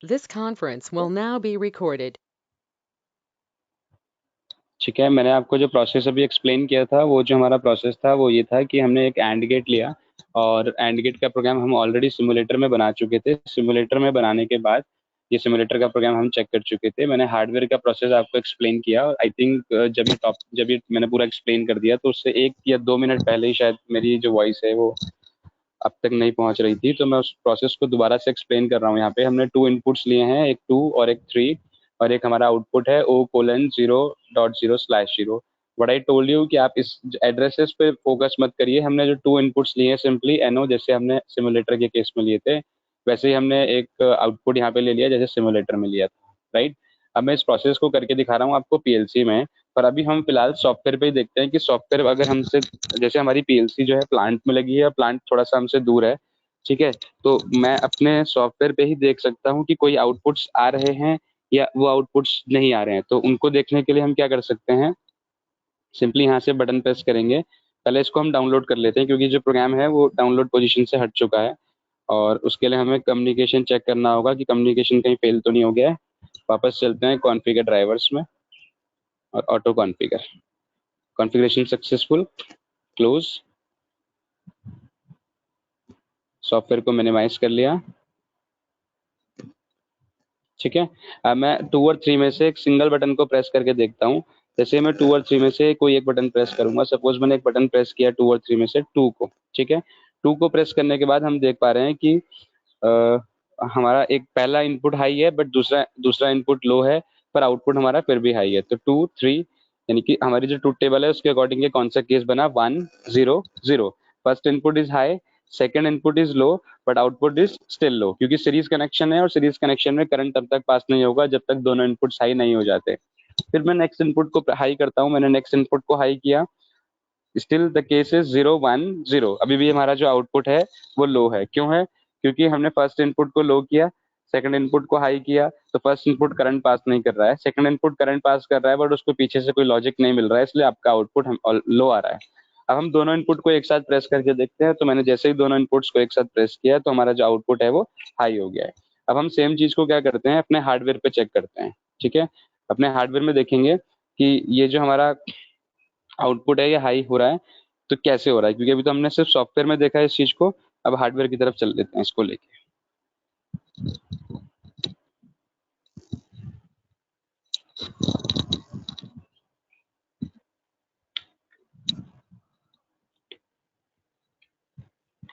This conference will now be recorded. ठीक है, मैंने आपको जो प्रोसेस अभी एक्सप्लेन किया था, वो जो हमारा प्रोसेस था वो ये था कि हमने एक एंड गेट लिया और एंड गेट का प्रोग्राम हम ऑलरेडी सिमुलेटर में बना चुके थे। सिमुलेटर में बनाने के बाद ये सिमुलेटर का प्रोग्राम हम चेक कर चुके थे। मैंने हार्डवेयर का प्रोसेस आपको एक्सप्लेन किया और आई थिंक जब ये मैंने पूरा एक्सप्लेन कर दिया तो उससे 1 या 2 मिनट पहले ही शायद मेरी जो वॉइस है वो अब तक नहीं पहुंच रही थी, तो मैं उस प्रोसेस को दोबारा से एक्सप्लेन कर रहा हूँ। यहाँ पे हमने 2 इनपुट्स लिए हैं, एक 2 और एक 3, और एक हमारा आउटपुट है O:0.0/0। What I told you कि आप इस एड्रेसेस पे फोकस मत करिए। हमने जो 2 इनपुट्स लिए हैं सिंपली NO, जैसे हमने सिमुलेटर के केस में लिए थे वैसे ही हमने एक आउटपुट यहाँ पे ले लिया जैसे सिमुलेटर में लिया था, राइट। अब मैं इस प्रोसेस को करके दिखा रहा हूँ आपको PLC में, पर अभी हम फिलहाल सॉफ्टवेयर पे ही देखते हैं कि सॉफ्टवेयर अगर हमसे, जैसे हमारी PLC जो है प्लांट में लगी है, प्लांट थोड़ा सा हमसे दूर है, ठीक है, तो मैं अपने सॉफ्टवेयर पे ही देख सकता हूँ कि कोई आउटपुट्स आ रहे हैं या वो आउटपुट्स नहीं आ रहे हैं। तो उनको देखने के लिए हम क्या कर सकते हैं, सिंपली यहाँ से बटन प्रेस करेंगे। पहले इसको हम डाउनलोड कर लेते हैं क्योंकि जो प्रोग्राम है वो डाउनलोड पोजीशन से हट चुका है, और उसके लिए हमें कम्युनिकेशन चेक करना होगा कि कम्युनिकेशन कहीं फेल तो नहीं हो गया है। वापस चलते हैं कॉन्फ़िगर ड्राइवर्स में और auto configure, configuration successful, close, software को मिनिमाइज कर लिया। ठीक है, अब मैं 2 और 3 में से एक सिंगल बटन को प्रेस करके देखता हूँ। जैसे मैं 2 और 3 में से कोई एक बटन प्रेस करूंगा, सपोज मैंने एक बटन प्रेस किया 2 और 3 में से 2 को, ठीक है। 2 को प्रेस करने के बाद हम देख पा रहे हैं कि हमारा एक पहला इनपुट हाई है बट दूसरा दूसरा इनपुट लो है, पर आउटपुट हमारा फिर भी हाई है। तो 2 3, यानी कि हमारी जो ट्रूथ टेबल है उसके अकॉर्डिंग ये कौन सा केस बना, 1 0 0। First input is high, second input is low, but output is still low, क्योंकि सीरीज कनेक्शन है और सीरीज कनेक्शन में करंट तब तक पास नहीं होगा जब तक दोनों इनपुट्स हाई नहीं हो जाते। फिर मैं नेक्स्ट इनपुट को हाई करता हूँ, मैंने नेक्स्ट इनपुट को हाई किया, स्टिल द केस इज 0 1 0। अभी भी हमारा जो आउटपुट है वो लो है। क्यों है? क्योंकि हमने फर्स्ट इनपुट को लो किया, सेकंड इनपुट को हाई किया, तो फर्स्ट इनपुट करंट पास नहीं कर रहा है, सेकंड इनपुट करंट पास कर रहा है बट उसको पीछे से कोई लॉजिक नहीं मिल रहा है, इसलिए आपका आउटपुट हम लो आ रहा है। अब हम दोनों इनपुट को एक साथ प्रेस करके देखते हैं, तो मैंने जैसे ही दोनों इनपुट्स को एक साथ प्रेस किया तो हमारा जो आउटपुट है वो हाई हो गया है। अब हम सेम चीज को क्या करते हैं, अपने हार्डवेयर पे चेक करते हैं। ठीक है, अपने हार्डवेयर में देखेंगे कि ये जो हमारा आउटपुट है ये हाई हो रहा है, तो कैसे हो रहा है, क्योंकि अभी तो हमने सिर्फ सॉफ्टवेयर में देखा है इस चीज को। अब हार्डवेयर की तरफ चल लेते हैं इसको लेके।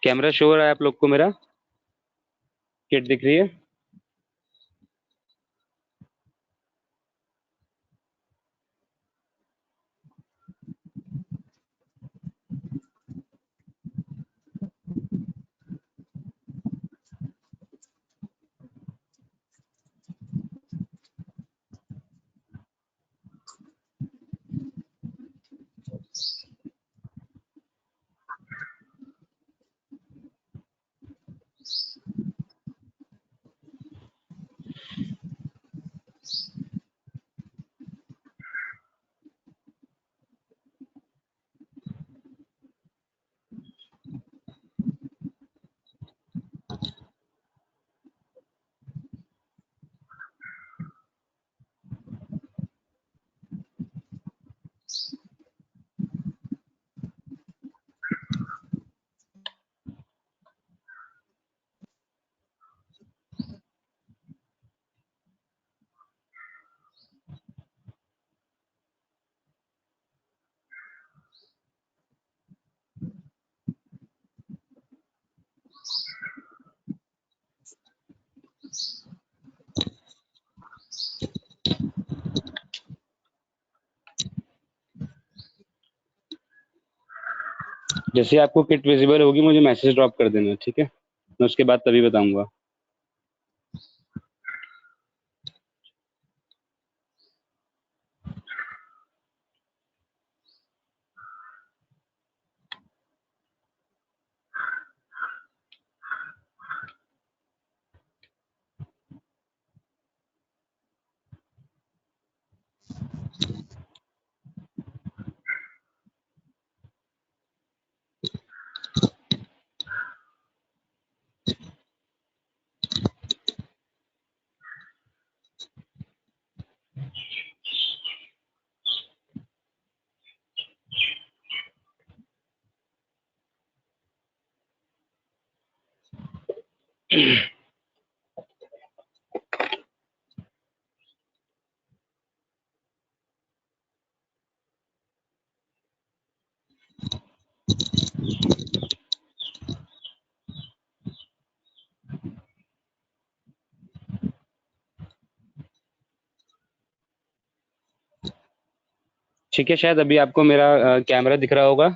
कैमरा शो हो रहा है आप लोग को मेरा? किट दिख रही है? जैसे आपको किट विजिबल होगी मुझे मैसेज ड्रॉप कर देना, ठीक है, मैं उसके बाद तभी बताऊंगा। ठीक है, शायद अभी आपको मेरा कैमरा दिख रहा होगा।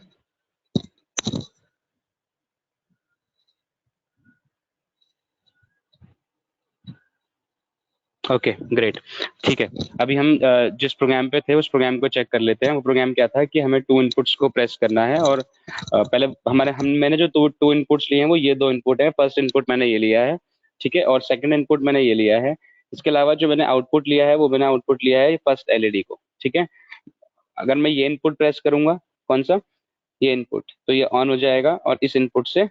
Okay, great. ठीक है, अभी हम जिस प्रोग्राम पे थे उस प्रोग्राम को चेक कर लेते हैं। वो प्रोग्राम क्या था कि हमें टू इनपुट्स को प्रेस करना है, और पहले मैंने जो टू टू इनपुट्स लिए हैं वो ये दो इनपुट है। फर्स्ट इनपुट मैंने ये लिया है, ठीक है, और सेकंड इनपुट मैंने ये लिया है। इसके अलावा जो मैंने आउटपुट लिया है वो मैंने आउटपुट लिया है फर्स्ट एलईडी को, ठीक है। अगर मैं ये इनपुट प्रेस करूंगा, कौन सा, ये इनपुट, तो ये ऑन हो जाएगा, और इस इनपुट से,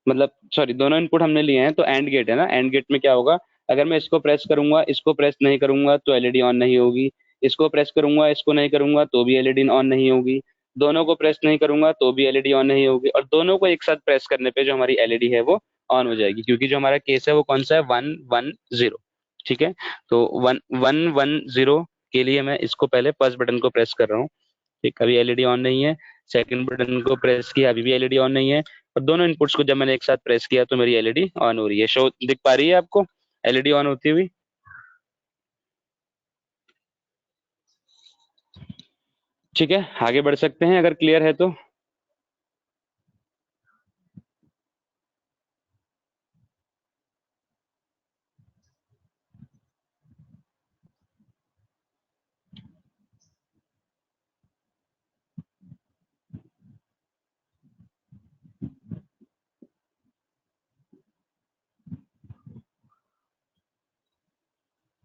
मतलब सॉरी, दोनों इनपुट हमने लिए हैं तो एंड गेट है ना, एंड गेट में क्या होगा, अगर मैं इसको प्रेस करूंगा, इसको प्रेस नहीं करूंगा तो एलईडी ऑन नहीं होगी, इसको प्रेस करूंगा, इसको नहीं करूंगा तो भी एलईडी ऑन नहीं होगी, दोनों को प्रेस नहीं करूंगा तो भी एलईडी ऑन नहीं होगी, और दोनों को एक साथ प्रेस करने पे जो हमारी एलईडी है वो ऑन हो जाएगी, क्योंकि जो हमारा केस है वो कौन सा है, 1 1 0। ठीक है, तो 1 1 1 0 के लिए मैं इसको पहले फर्स्ट बटन को प्रेस कर रहा हूँ। ठीक, अभी एलईडी ऑन नहीं है। सेकंड बटन को प्रेस किया, अभी भी एलईडी ऑन नहीं है। और दोनों इनपुट्स को जब मैंने एक साथ प्रेस किया तो मेरी एलईडी ऑन हो रही है। शो दिख पा रही है आपको एलईडी ऑन होती हुई? ठीक है, आगे बढ़ सकते हैं अगर क्लियर है तो।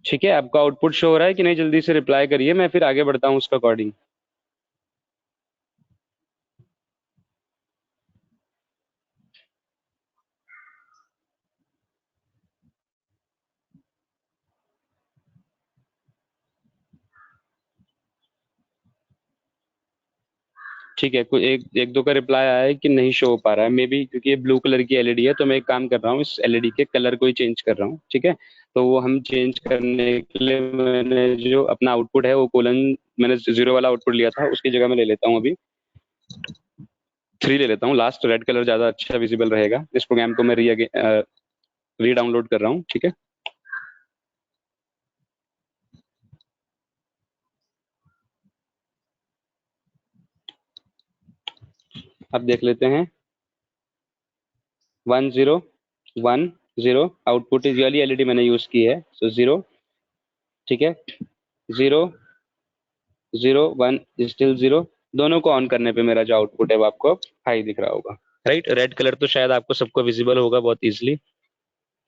ठीक है, आपका आउटपुट शो हो रहा है कि नहीं? जल्दी से रिप्लाई करिए, मैं फिर आगे बढ़ता हूँ उसके अकॉर्डिंग। ठीक है, कोई एक एक दो का रिप्लाई आया है कि नहीं शो हो पा रहा है, मे बी क्योंकि ये ब्लू कलर की एलईडी है, तो मैं एक काम कर रहा हूँ, इस एलईडी के कलर को ही चेंज कर रहा हूँ। ठीक है, तो वो हम चेंज करने के लिए मैंने जो अपना आउटपुट है वो कोलन, मैंने जीरो वाला आउटपुट लिया था, उसकी जगह मैं ले लेता हूँ अभी 3 ले लेता हूँ। लास्ट रेड कलर ज्यादा अच्छा विजिबल रहेगा। इस प्रोग्राम को मैं री डाउनलोड कर रहा हूँ। ठीक है, अब देख लेते हैं। 1 0 1 0 आउटपुट इज वाली एलईडी मैंने यूज की है, सो 0। ठीक है, 0 0 1 स्टिल 0। दोनों को ऑन करने पे मेरा जो आउटपुट है वो आपको हाई दिख रहा होगा। राइट, रेड कलर तो शायद आपको सबको विजिबल होगा बहुत इजीली।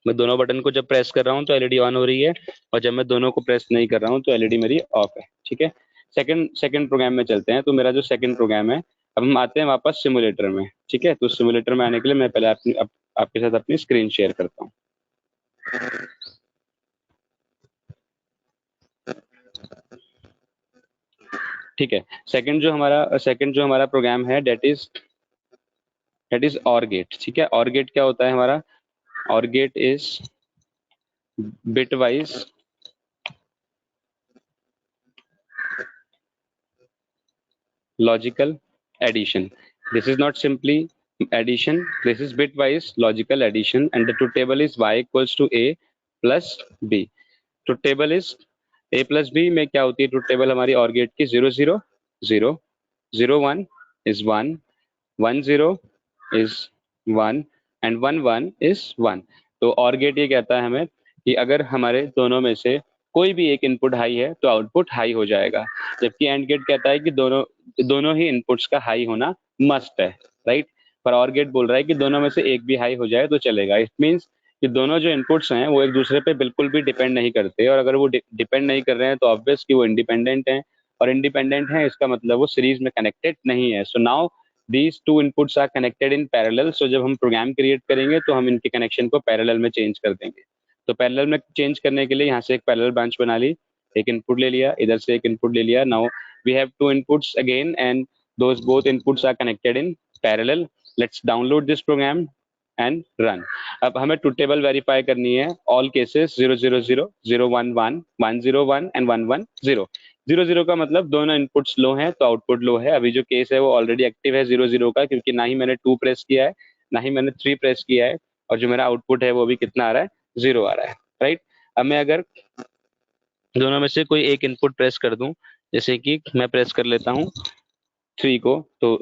मैं दोनों बटन को जब प्रेस कर रहा हूँ तो एलईडी ऑन हो रही है, और जब मैं दोनों को प्रेस नहीं कर रहा हूँ तो एलईडी मेरी ऑफ है। ठीक है, सेकंड सेकंड प्रोग्राम में चलते हैं। तो मेरा जो सेकंड प्रोग्राम है, अब हम आते हैं वापस सिमुलेटर में। ठीक है, तो सिमुलेटर में आने के लिए मैं पहले आपके साथ अपनी स्क्रीन शेयर करता हूँ। ठीक है, सेकंड जो हमारा प्रोग्राम है, डेट इज और गेट। ठीक है, और गेट क्या होता है हमारा? और gate is bitwise logical addition. This is not simply addition, this is bitwise logical addition, and the truth table is y equals to a plus b. Truth table is a plus b में क्या होती है truth table हमारी और gate की? 0 0 0 0 1 is 1 1 0 is 1 and 1 1 is 1। तो और gate ये कहता है हमें कि अगर हमारे दोनों में से कोई भी एक इनपुट हाई है तो आउटपुट हाई हो जाएगा, जबकि एंड गेट कहता है कि दोनों दोनों ही इनपुट्स का हाई होना मस्ट है। राइट, पर और गेट बोल रहा है कि दोनों में से एक भी हाई हो जाए तो चलेगा। इट मीन्स कि दोनों जो इनपुट्स हैं वो एक दूसरे पे बिल्कुल भी डिपेंड नहीं करते, और अगर वो डिपेंड नहीं कर रहे हैं तो ऑब्वियस कि वो इंडिपेंडेंट हैं, और इंडिपेंडेंट हैं इसका मतलब वो सीरीज में कनेक्टेड नहीं है। So now these two inputs are connected in parallel. So जब हम प्रोग्राम क्रिएट करेंगे तो हम इनके कनेक्शन को पैरेलल में चेंज कर देंगे। तो पैरेलल में चेंज करने के लिए यहाँ से एक पैरेलल ब्रांच बना ली, एक इनपुट ले लिया, इधर से एक इनपुट ले लिया। Now we have two inputs again, and those both inputs are connected in parallel. Let's download this program and run. अब हमें ट्रुथ टेबल वेरीफाई करनी है, ऑल केसेस 0 0 0 0 1 1 1 0 1 एंड 1 1 0। 0 0 का मतलब दोनों इनपुट्स लो हैं तो आउटपुट लो है। अभी जो केस है वो ऑलरेडी एक्टिव है 0 0 का, क्योंकि ना ही मैंने 2 प्रेस किया है ना ही मैंने 3 प्रेस किया है, और जो मेरा आउटपुट है वो भी कितना आ रहा है, 0 आ रहा है, राइट। अब मैं अगर दोनों में से कोई एक इनपुट प्रेस कर दूं, जैसे कि मैं प्रेस कर लेता हूँ 3 को, तो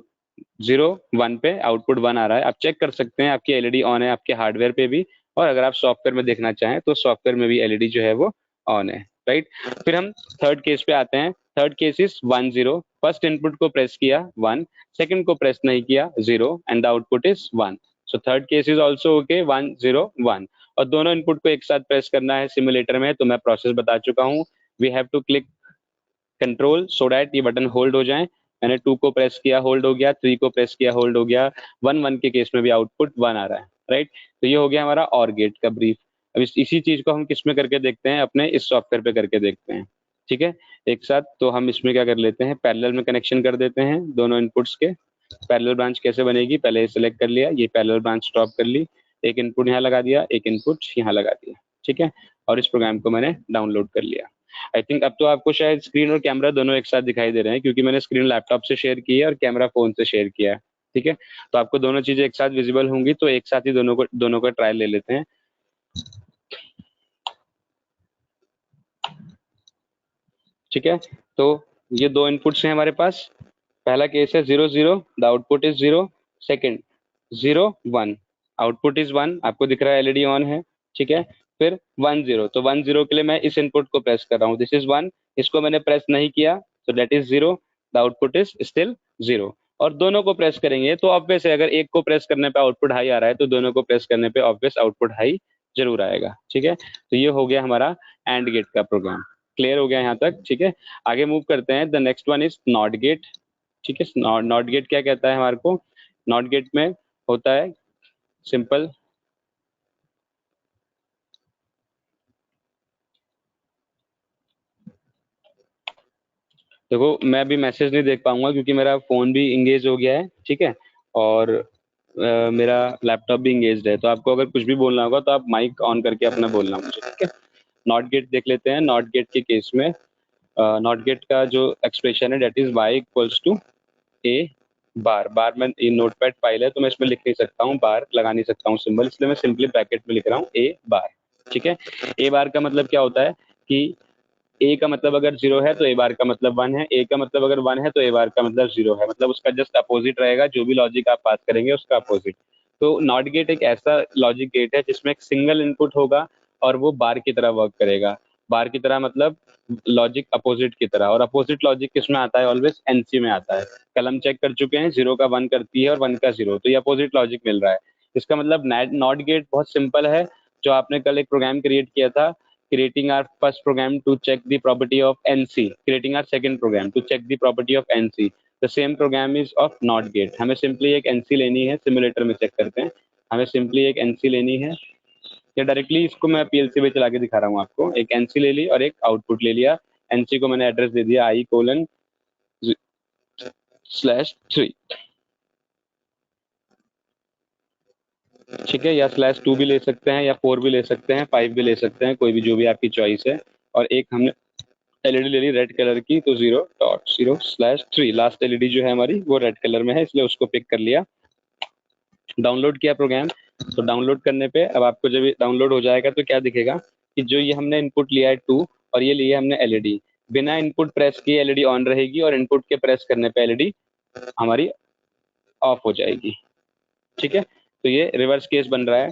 0 1 पे आउटपुट 1 आ रहा है। आप चेक कर सकते हैं आपकी एलईडी ऑन है आपके हार्डवेयर पे भी, और अगर आप सॉफ्टवेयर में देखना चाहें तो सॉफ्टवेयर में भी एलईडी जो है वो ऑन है, राइट। फिर हम थर्ड केस पे आते हैं। Third case is 1 0। First input को प्रेस किया 1, सेकंड को प्रेस नहीं किया 0, and the output is 1। So third case is also okay, 1 0 1। और दोनों इनपुट को एक साथ प्रेस करना है सिमुलेटर में, तो मैं प्रोसेस बता चुका हूँ। We have to click control so that ये बटन होल्ड हो जाए। मैंने 2 को प्रेस किया, होल्ड हो गया, 3 को प्रेस किया, होल्ड हो गया, 1 1 के केस में भी आउटपुट 1 आ रहा है, राइट। तो ये हो गया हमारा और गेट का ब्रीफ। अब इसी चीज को हम किस में करके देखते हैं, अपने इस सॉफ्टवेयर पे करके देखते हैं, ठीक है। एक साथ तो हम इसमें क्या कर लेते हैं, पैरेलल में कनेक्शन कर देते हैं दोनों इनपुट्स के। पैरेलल ब्रांच कैसे बनेगी, पहले ये सिलेक्ट कर लिया, ये पैरेलल ब्रांच ड्रॉप कर ली, एक इनपुट यहाँ लगा दिया, एक इनपुट यहाँ लगा दिया, ठीक है। और इस प्रोग्राम को मैंने डाउनलोड कर लिया। आई थिंक अब तो आपको शायद स्क्रीन और कैमरा दोनों एक साथ दिखाई दे रहे हैं, क्योंकि मैंने स्क्रीन लैपटॉप से शेयर की है और कैमरा फोन से शेयर किया है, ठीक है। तो आपको दोनों चीजें एक साथ विजिबल होंगी, तो एक साथ ही दोनों का ट्रायल ले लेते हैं। ठीक है, तो ये दो इनपुट्स हैं हमारे पास। पहला केस है 0 0, the output is 0। Second 0 1, output is 1, आपको दिख रहा है एलईडी ऑन है, ठीक है। फिर 1 0, तो 1 0 के लिए मैं इस इनपुट को प्रेस कर रहा हूँ, दिस इज 1। इसको मैंने प्रेस नहीं किया, तो that is 0, the output is still 0। और दोनों को प्रेस करेंगे तो ऑब्वियस है, अगर एक को प्रेस करने पे आउटपुट हाई आ रहा है तो दोनों को प्रेस करने पे ऑब्वियस आउटपुट हाई जरूर आएगा, ठीक है। तो ये हो गया हमारा एंड गेट का प्रोग्राम। क्लियर हो गया यहाँ तक, ठीक है। आगे मूव करते हैं, the next one is not gate. ठीक है, नॉट गेट क्या कहता है हमारे को, नॉट गेट में होता है सिंपल, देखो मैं अभी मैसेज नहीं देख पाऊंगा क्योंकि मेरा फोन भी इंगेज हो गया है, ठीक है। और मेरा लैपटॉप भी इंगेज है, तो आपको अगर कुछ भी बोलना होगा तो आप माइक ऑन करके अपना बोलना मुझे, ठीक है। नॉट गेट देख लेते हैं। नॉट गेट के केस में नॉट गेट का जो एक्सप्रेशन है that is y equals to A bar. Bar में ये नोटपैड फाइल है तो मैं इसमें लिख नहीं सकता हूँ, बार लगा नहीं सकता हूँ सिंबल, इसलिए मैं सिंपली ब्रैकेट में लिख रहा हूँ ए बार, ठीक है। ए बार का मतलब क्या होता है कि ए का मतलब अगर 0 है तो ए बार का मतलब 1 है, ए का मतलब अगर 1 है तो ए बार का मतलब 0 है, मतलब उसका जस्ट अपोजिट रहेगा, जो भी लॉजिक आप पास करेंगे उसका अपोजिट। तो नॉट गेट एक ऐसा लॉजिक गेट है जिसमें एक सिंगल इनपुट होगा और वो बार की तरह वर्क करेगा। बार की तरह मतलब लॉजिक अपोजिट की तरह, और अपोजिट लॉजिक किसमें आता है, ऑलवेज एनसी में आता है। कल हम चेक कर चुके हैं, 0 का 1 करती है और 1 का 0, तो ये अपोजिट लॉजिक मिल रहा है। इसका मतलब नॉट गेट बहुत सिंपल है। जो आपने कल एक प्रोग्राम क्रिएट किया था, creating our first program to check the property of NC, creating our second program to check the property of NC. The same program is of not gate। हमें simply एक NC लेनी है, simulator में check करते हैं। हमें simply एक NC लेनी है, या डायरेक्टली इसको मैं PLC पे चला के दिखा रहा हूँ आपको। एक NC ले ली और एक आउटपुट ले लिया। NC को मैंने एड्रेस दे दिया i:3, ठीक है, या /2 भी ले सकते हैं, या 4 भी ले सकते हैं, 5 भी ले सकते हैं, कोई भी जो भी आपकी चॉइस है। और एक हमने एलईडी ले ली रेड कलर की, तो 0.0/3, लास्ट एलईडी जो है हमारी वो रेड कलर में है, इसलिए उसको पिक कर लिया। डाउनलोड किया प्रोग्राम, तो डाउनलोड करने पे अब आपको जब डाउनलोड हो जाएगा तो क्या दिखेगा कि जो ये हमने इनपुट लिया है 2 और ये लिया हमने एलईडी, बिना इनपुट प्रेस किए एलईडी ऑन रहेगी और इनपुट के प्रेस करने पे एलईडी हमारी ऑफ हो जाएगी, ठीक है। तो ये रिवर्स केस बन रहा है,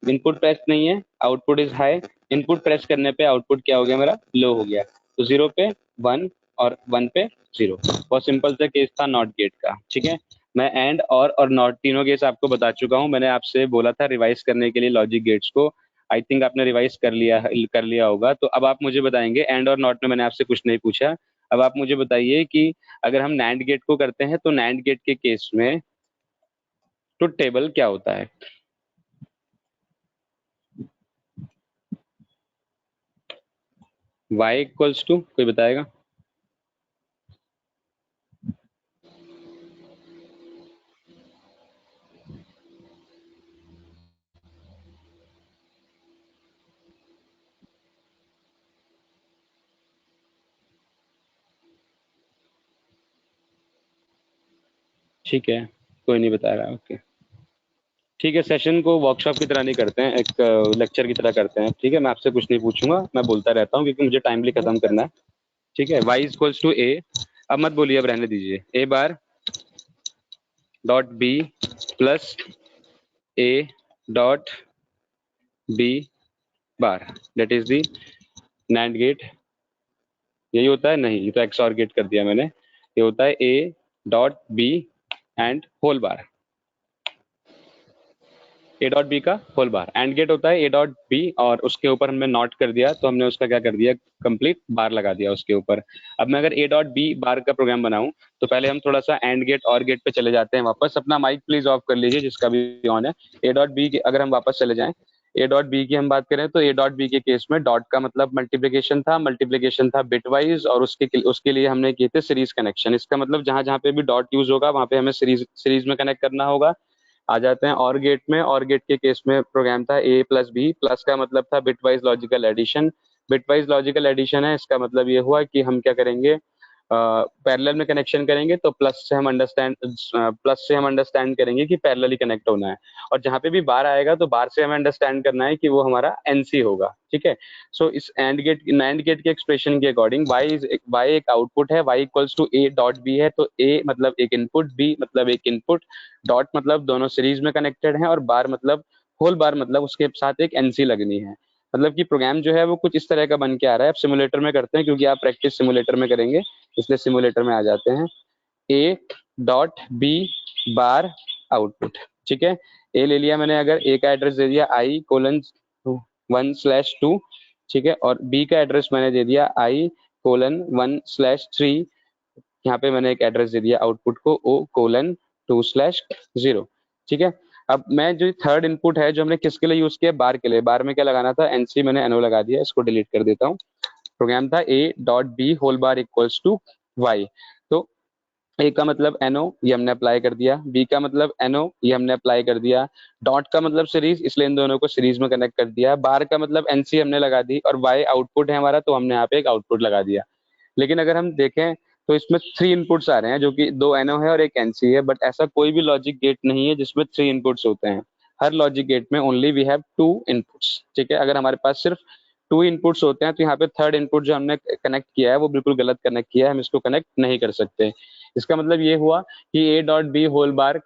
इनपुट प्रेस नहीं है, output is high, input press करने पे आउटपुट क्या हो गया, मेरा लो हो गया। तो 0 पे 1 और 1 पे 0। बहुत सिंपल सा केस था नॉट गेट का, ठीक है। मैं एंड और नॉट तीनों केस आपको बता चुका हूँ। मैंने आपसे बोला था रिवाइज करने के लिए लॉजिक गेट्स को, आई थिंक आपने रिवाइज कर लिया होगा। तो अब आप मुझे बताएंगे, एंड और नॉट में मैंने आपसे कुछ नहीं पूछा। अब आप मुझे बताइए कि अगर हम नैंड गेट को करते हैं तो नैंड गेट के केस में ट्रुथ टेबल क्या होता है। y इक्वल्स टू, कोई बताएगा। ठीक है, कोई नहीं बता रहा, ओके। ठीक है, सेशन को वर्कशॉप की तरह नहीं करते हैं, एक लेक्चर की तरह करते हैं। ठीक है, मैं आपसे कुछ नहीं पूछूंगा, मैं बोलता रहता हूँ क्योंकि मुझे टाइमली खत्म करना है। ठीक है, y इक्वल्स टू ए, अब मत बोलिए, अब रहने दीजिए, A bar dot B plus A dot B bar, that is the NAND gate. यही होता है? नहीं, ये तो एक्सऑर गेट कर दिया मैंने। ये होता है A dot B and whole bar, A dot B का होल बार। एंड गेट होता है ए डॉट बी और उसके ऊपर हमने नॉट कर दिया, तो हमने उसका क्या कर दिया, कंप्लीट बार लगा दिया उसके ऊपर। अब मैं अगर ए डॉट बी बार का प्रोग्राम बनाऊं तो पहले हम थोड़ा सा एंड गेट और गेट पे चले जाते हैं वापस। अपना माइक प्लीज ऑफ कर लीजिए जिसका भी ऑन है। ए डॉट बी की अगर हम वापस चले जाएं, ए डॉट बी की हम बात करें तो ए डॉट बी के केस में डॉट का मतलब मल्टीप्लीकेशन था बिटवाइज, और उसके लिए हमने किए थे सीरीज कनेक्शन। इसका मतलब जहां जहां पे भी डॉट यूज होगा वहां पे हमें सीरीज में कनेक्ट करना होगा। आ जाते हैं और गेट में। और गेट के केस में प्रोग्राम था ए प्लस बी, प्लस का मतलब था bitwise logical addition. Bitwise logical addition है, इसका मतलब ये हुआ कि हम क्या करेंगे, पैरेलल में कनेक्शन करेंगे तो प्लस से हम अंडरस्टैंड करेंगे कि पैरेलली कनेक्ट होना है। और जहां पे भी बार आएगा तो बार से हमें अंडरस्टैंड करना है कि वो हमारा एनसी होगा। ठीक है, सो इस नैंड गेट के एक्सप्रेशन के अकॉर्डिंग वाई एक आउटपुट है, Y equals to A dot B है, तो ए मतलब एक इनपुट, बी मतलब एक इनपुट, डॉट मतलब दोनों सीरीज में कनेक्टेड हैं, और बार मतलब होल बार मतलब उसके साथ एक एनसी लगनी है। मतलब कि प्रोग्राम जो है वो कुछ इस तरह का बन के आ रहा है। अब सिमुलेटर में करते हैं क्योंकि आप प्रैक्टिस सिमुलेटर में करेंगे, इसलिए सिमुलेटर में आ जाते हैं। A dot B bar output. ठीक है, ए ले लिया मैंने, अगर ए का एड्रेस दे दिया आई कोलन 1/2, ठीक है, और बी का एड्रेस मैंने दे दिया आई कोलन 1/3। यहाँ पे मैंने एक एड्रेस दे दिया आउटपुट को ओ कोलन 2/0। ठीक है, अब मैं जो थर्ड इनपुट है जो हमने किसके लिए यूज किया, बार के लिए। बार में क्या लगाना था, एनसी, मैंने एनओ लगा दिया, इसको डिलीट कर देता हूँ। प्रोग्राम था A dot B whole bar equals to Y, तो ए का मतलब एनओ, ये हमने अप्लाई कर दिया, बी का मतलब एनओ, ये हमने अप्लाई कर दिया, डॉट का मतलब सीरीज, इसलिए इन दोनों को सीरीज में कनेक्ट कर दिया, बार का मतलब एनसी हमने लगा दी, और वाई आउटपुट है हमारा तो हमने यहाँ पे एक आउटपुट लगा दिया। लेकिन अगर हम देखें तो इसमें 3 इनपुट्स आ रहे हैं, जो कि 2 एनओ है और एक एनसी है, बट ऐसा कोई भी लॉजिक गेट नहीं है जिसमें 3 इनपुट्स होते हैं। हर लॉजिक गेट में ओनली वी हैव 2 इनपुट्स। ठीक है, अगर हमारे पास सिर्फ 2 इनपुट्स होते हैं तो यहाँ पे थर्ड इनपुट जो हमने कनेक्ट किया है वो बिल्कुल गलत कनेक्ट किया है, हम इसको कनेक्ट नहीं कर सकते। इसका मतलब ये हुआ कि A dot B whole bar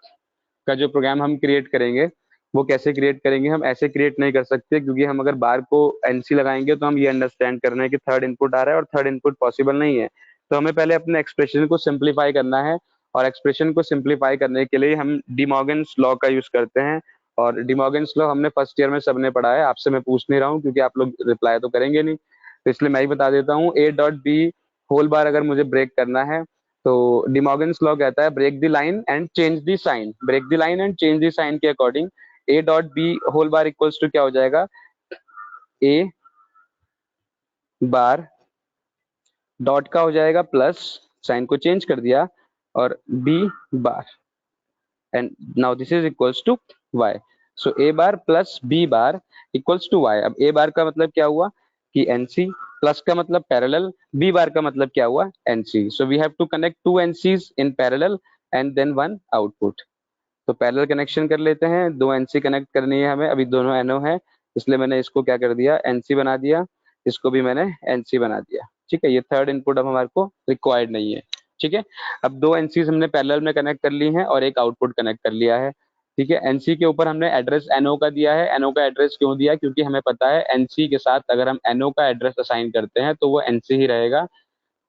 का जो प्रोग्राम हम क्रिएट करेंगे वो कैसे क्रिएट करेंगे, हम ऐसे क्रिएट नहीं कर सकते, क्योंकि हम अगर बार को एनसी लगाएंगे तो हम ये अंडरस्टैंड कर रहे हैं कि थर्ड इनपुट आ रहा है और थर्ड इनपुट पॉसिबल नहीं है। तो हमें पहले अपने एक्सप्रेशन को सिंप्लीफाई करना है, और एक्सप्रेशन को सिंप्लीफाई करने के लिए हम डिमॉर्गन्स लॉ का यूज करते हैं। और डिमॉर्गन्स लॉ हमने फर्स्ट ईयर में सबने पढ़ा है, आपसे मैं पूछ नहीं रहा हूँ क्योंकि आप लोग रिप्लाई तो करेंगे नहीं, तो इसलिए मैं ही बता देता हूँ। A dot B whole bar अगर मुझे ब्रेक करना है तो डिमॉर्गन्स लॉ कहता है break the line and change the sign. Break the line and change the sign के according A dot B whole bar equals to क्या हो जाएगा, ए बार डॉट का हो जाएगा प्लस, साइन को चेंज कर दिया, और B bar, and now this is equals to Y. So A bar plus B bar equals to Y. अब ए बार का मतलब क्या हुआ कि एनसी, प्लस का मतलब पैरेलल, बी बार का मतलब क्या हुआ, NC. So we have to connect 2 NCs in parallel and then 1 output. तो पैरेलल कनेक्शन कर लेते हैं, 2 एनसी कनेक्ट करनी है हमें, अभी दोनों एनओ है, इसलिए मैंने इसको क्या कर दिया, एनसी बना दिया, इसको भी मैंने एनसी बना दिया। ठीक है, ये थर्ड इनपुट अब हमारे को रिक्वायर्ड नहीं है। ठीक है, अब 2 एनसी हमने पैरेलल में कनेक्ट कर ली हैं और एक आउटपुट कनेक्ट कर लिया है। ठीक है, एनसी के ऊपर हमने एड्रेस एनओ का दिया है। एनओ का एड्रेस क्यों दिया, क्योंकि हमें पता है एनसी के साथ अगर हम एनओ का एड्रेस असाइन करते हैं तो वो एनसी ही रहेगा,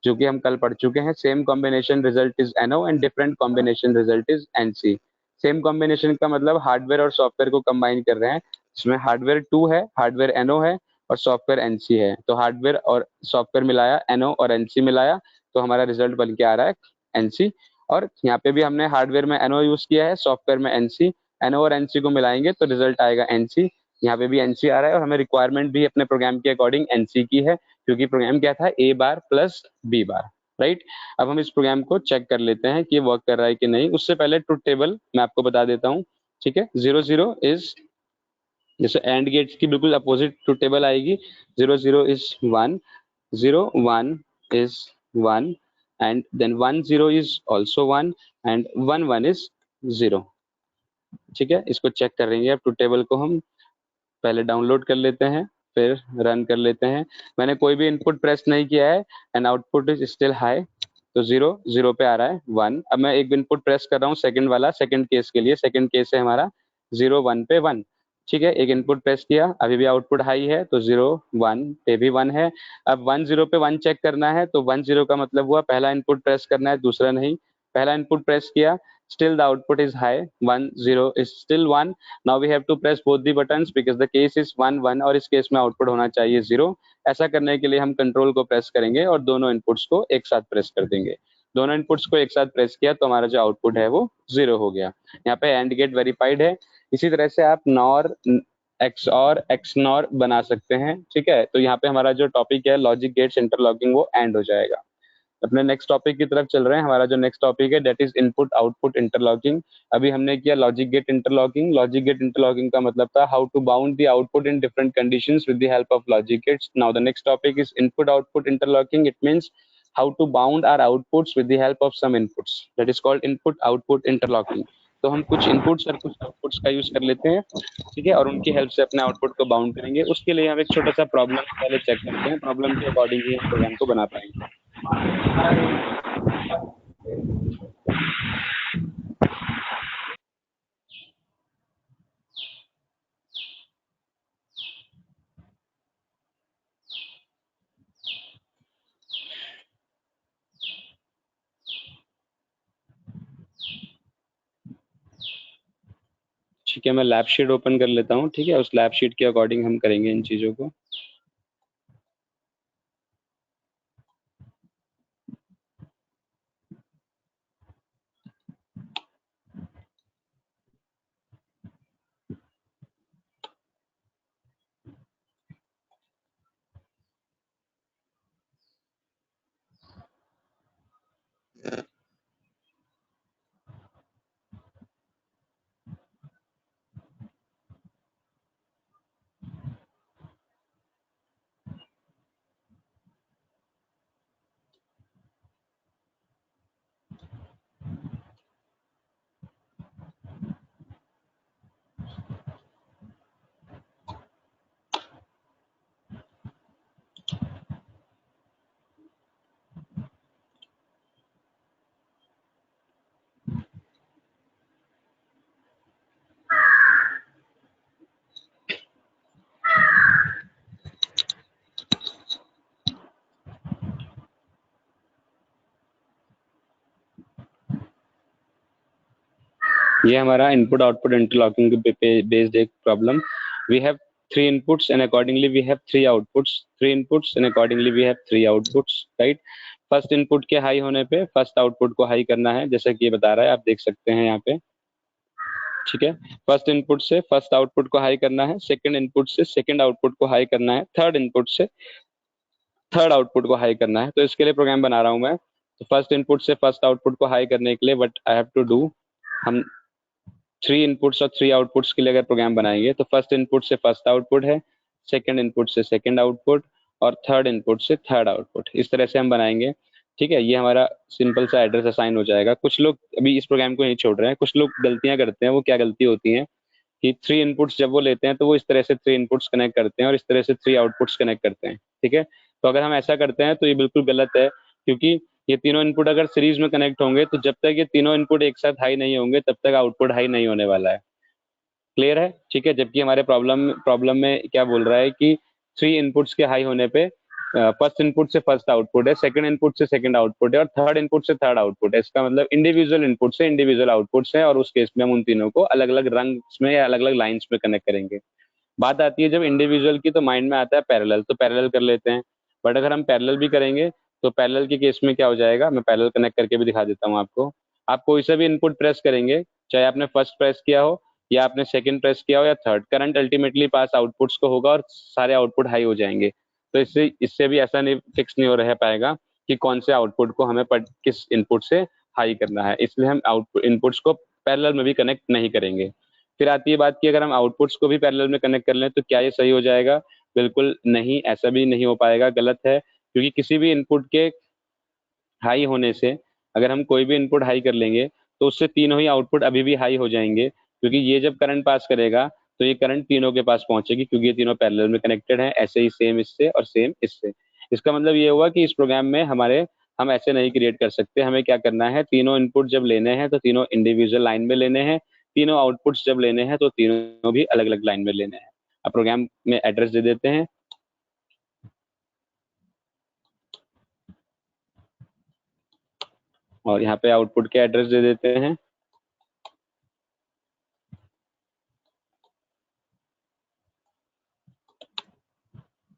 जो कि हम कल पढ़ चुके हैं। Same combination result is NO and different combination result is NC. Same combination का मतलब हार्डवेयर और सॉफ्टवेयर को कंबाइन कर रहे हैं, जिसमें हार्डवेयर 2 है, हार्डवेयर एनओ है, और सॉफ्टवेयर एनसी है। तो हार्डवेयर और सॉफ्टवेयर मिलाया, एनओ और एनसी मिलाया, तो हमारा रिजल्ट बन के आ रहा है एनसी। और यहाँ पे भी हमने हार्डवेयर में एनओ यूज किया है, सॉफ्टवेयर में एनसी, एनओ और एनसी को मिलाएंगे तो रिजल्ट आएगा एनसी। यहाँ पे भी एनसी आ रहा है, और हमें रिक्वायरमेंट भी अपने प्रोग्राम के अकॉर्डिंग एनसी की है, क्योंकि प्रोग्राम क्या था, ए बार प्लस बी बार, राइट। अब हम इस प्रोग्राम को चेक कर लेते हैं कि ये वर्क कर रहा है कि नहीं। उससे पहले ट्रुथ टेबल मैं आपको बता देता हूँ। ठीक है, 0 0 इज, जैसे एंड गेट्स की बिल्कुल अपोजिट ट्रुथ टेबल आएगी। 0 0 is 1, 0 1 is 1, and then 1 0 is also 1 and 1 1 is 0. ठीक है, इसको चेक करेंगे अब ट्रुथ टेबल को हम पहले डाउनलोड कर लेते हैं, फिर रन कर लेते हैं। मैंने कोई भी इनपुट प्रेस नहीं किया है and output is still high, तो 0 0 पे आ रहा है 1। अब मैं एक इनपुट प्रेस कर रहा हूँ सेकंड वाला, सेकंड केस के लिए, सेकंड केस है हमारा 0 1 पे 1। ठीक है, एक इनपुट प्रेस किया, अभी भी आउटपुट हाई है, तो 0 1 पे भी 1 है। अब 1 0 पे 1 चेक करना है, तो 1 0 का मतलब हुआ पहला इनपुट प्रेस करना है, दूसरा नहीं। पहला इनपुट प्रेस किया, still the output is high, 1 0 is still 1। now we have to press both the buttons because the case is 1 1 और इस केस में आउटपुट होना चाहिए 0। ऐसा करने के लिए हम कंट्रोल को प्रेस करेंगे और दोनों इनपुट्स को एक साथ प्रेस कर देंगे। दोनों इनपुट्स को एक साथ प्रेस किया तो हमारा जो आउटपुट है वो 0 हो गया। यहाँ पे एंड गेट वेरीफाइड है। इसी तरह से आप नॉर एक्स और एक्स नॉर बना सकते हैं। ठीक है, तो यहाँ पे हमारा जो टॉपिक है लॉजिक गेट्स इंटरलॉकिंग वो एंड हो जाएगा। अपने नेक्स्ट टॉपिक की तरफ चल रहे हैं। हमारा जो नेक्स्ट टॉपिक है that is input output interlocking. अभी हमने किया logic gate interlocking. Logic gate interlocking का मतलब था how to bound the output in different conditions with the help of logic gates. Now the next topic is input output interlocking. It means how to bound our outputs with the help of some inputs, that is called input output interlocking. तो हम कुछ inputs और कुछ outputs का use कर लेते हैं, ठीक है, और उनकी हेल्प से अपने आउटपुट को बाउंड करेंगे। उसके लिए हम एक छोटा सा प्रॉब्लम पहले चेक करते हैं, प्रॉब्लम के अकॉर्डिंग ही हम प्रोग्राम को बना पाएंगे। ठीक है, मैं लैब शीट ओपन कर लेता हूँ। ठीक है, उस लैब शीट के अकॉर्डिंग हम करेंगे इन चीजों को। ये हमारा इनपुट आउटपुट इंटरलॉकिंग पे बेस्ड एक problem. We have 3 inputs and accordingly we have 3 outputs, 3 inputs and accordingly we have 3 outputs, right. First input के हाई होने पे फर्स्ट आउटपुट को हाई करना है, जैसा कि ये बता रहा है, आप देख सकते हैं यहाँ पे। ठीक है, फर्स्ट इनपुट से फर्स्ट आउटपुट को हाई करना है, सेकंड इनपुट से सेकंड आउटपुट को हाई करना है, थर्ड इनपुट से थर्ड आउटपुट को हाई करना है। तो इसके लिए प्रोग्राम बना रहा हूं मैं। तो फर्स्ट इनपुट से फर्स्ट आउटपुट को हाई करने के लिए what I have to do, हम 3 इनपुट्स और 3 आउटपुट्स के लिए अगर प्रोग्राम बनाएंगे तो फर्स्ट इनपुट से फर्स्ट आउटपुट है, सेकंड इनपुट से सेकंड आउटपुट और थर्ड इनपुट से थर्ड आउटपुट, इस तरह से हम बनाएंगे। ठीक है, ये हमारा सिंपल सा एड्रेस असाइन हो जाएगा। कुछ लोग अभी इस प्रोग्राम को नहीं छोड़ रहे हैं, कुछ लोग गलतियां करते हैं। वो क्या गलती होती है कि 3 इनपुट्स जब वो लेते हैं तो वो इस तरह से 3 इनपुट्स कनेक्ट करते हैं और इस तरह से 3 आउटपुट्स कनेक्ट करते हैं। ठीक है, तो अगर हम ऐसा करते हैं तो ये बिल्कुल गलत है, क्योंकि ये तीनों इनपुट अगर सीरीज में कनेक्ट होंगे तो जब तक ये तीनों इनपुट एक साथ हाई नहीं होंगे तब तक आउटपुट हाई नहीं होने वाला है। क्लियर है? ठीक है, जबकि हमारे प्रॉब्लम में क्या बोल रहा है कि 3 इनपुट्स के हाई होने पे फर्स्ट इनपुट से फर्स्ट आउटपुट है, सेकंड इनपुट से सेकंड आउटपुट है और थर्ड इनपुट से थर्ड आउटपुट है। इसका मतलब इंडिविजुअल इनपुट से इंडिविजुअल आउटपुट्स है और उस केस में हम उन तीनों को अलग अलग रंग में या अलग अलग लाइन्स में कनेक्ट करेंगे। बात आती है जब इंडिविजुअल की, तो माइंड में आता है पैरेलल, तो पैरेलल कर लेते हैं। बट अगर हम पैरेलल भी करेंगे तो पैरेलल के केस में क्या हो जाएगा, मैं पैरेलल कनेक्ट करके भी दिखा देता हूँ आपको। आप कोई सा भी इनपुट प्रेस करेंगे, चाहे आपने फर्स्ट प्रेस किया हो या आपने सेकंड प्रेस किया हो या थर्ड, करंट अल्टीमेटली पास आउटपुट्स को होगा और सारे आउटपुट हाई हो जाएंगे। तो इससे इससे भी ऐसा नहीं फिक्स नहीं हो रह पाएगा कि कौन से आउटपुट को हमें किस इनपुट से हाई करना है, इसलिए हम आउटपुट इनपुट्स को पैरेलल में भी कनेक्ट नहीं करेंगे। फिर आती है बात कि अगर हम आउटपुट्स को भी पैरेलल में कनेक्ट कर लें तो क्या ये सही हो जाएगा? बिल्कुल नहीं, ऐसा भी नहीं हो पाएगा, गलत है। क्योंकि किसी भी इनपुट के हाई होने से अगर हम कोई भी इनपुट हाई कर लेंगे तो उससे तीनों ही आउटपुट अभी भी हाई हो जाएंगे, क्योंकि ये जब करंट पास करेगा तो ये करंट तीनों के पास पहुंचेगी, क्योंकि ये तीनों पैरेलल में कनेक्टेड है, ऐसे ही सेम इससे और सेम इससे। इसका मतलब ये हुआ कि इस प्रोग्राम में हम ऐसे नहीं क्रिएट कर सकते। हमें क्या करना है, तीनों इनपुट जब लेने हैं तो तीनों इंडिविजुअल लाइन में लेने हैं, तीनों आउटपुट्स जब लेने हैं तो तीनों भी अलग अलग लाइन में लेने हैं। अब प्रोग्राम में एड्रेस दे देते हैं, और यहाँ पे आउटपुट के एड्रेस दे देते हैं।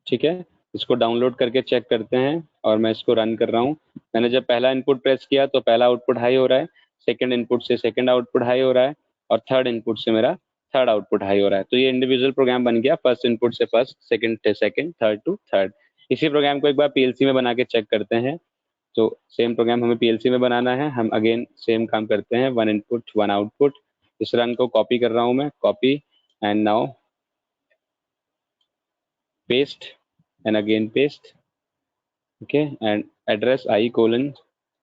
ठीक है, इसको डाउनलोड करके चेक करते हैं, और मैं इसको रन कर रहा हूँ। मैंने जब पहला इनपुट प्रेस किया तो पहला आउटपुट हाई हो रहा है, सेकंड इनपुट से सेकंड आउटपुट हाई हो रहा है, और थर्ड इनपुट से मेरा थर्ड आउटपुट हाई हो रहा है। तो ये इंडिविजुअल प्रोग्राम बन गया, फर्स्ट इनपुट से फर्स्ट, सेकंड से सेकंड, थर्ड टू थर्ड। इसी प्रोग्राम को एक बार पीएलसी में बना के चेक करते हैं। तो सेम प्रोग्राम हमें पीएलसी में बनाना है। हम अगेन सेम काम करते हैं, वन इनपुट वन आउटपुट। इस रन को कॉपी कर रहा हूँ मैं, copy and now paste and again paste. Okay, and address i colon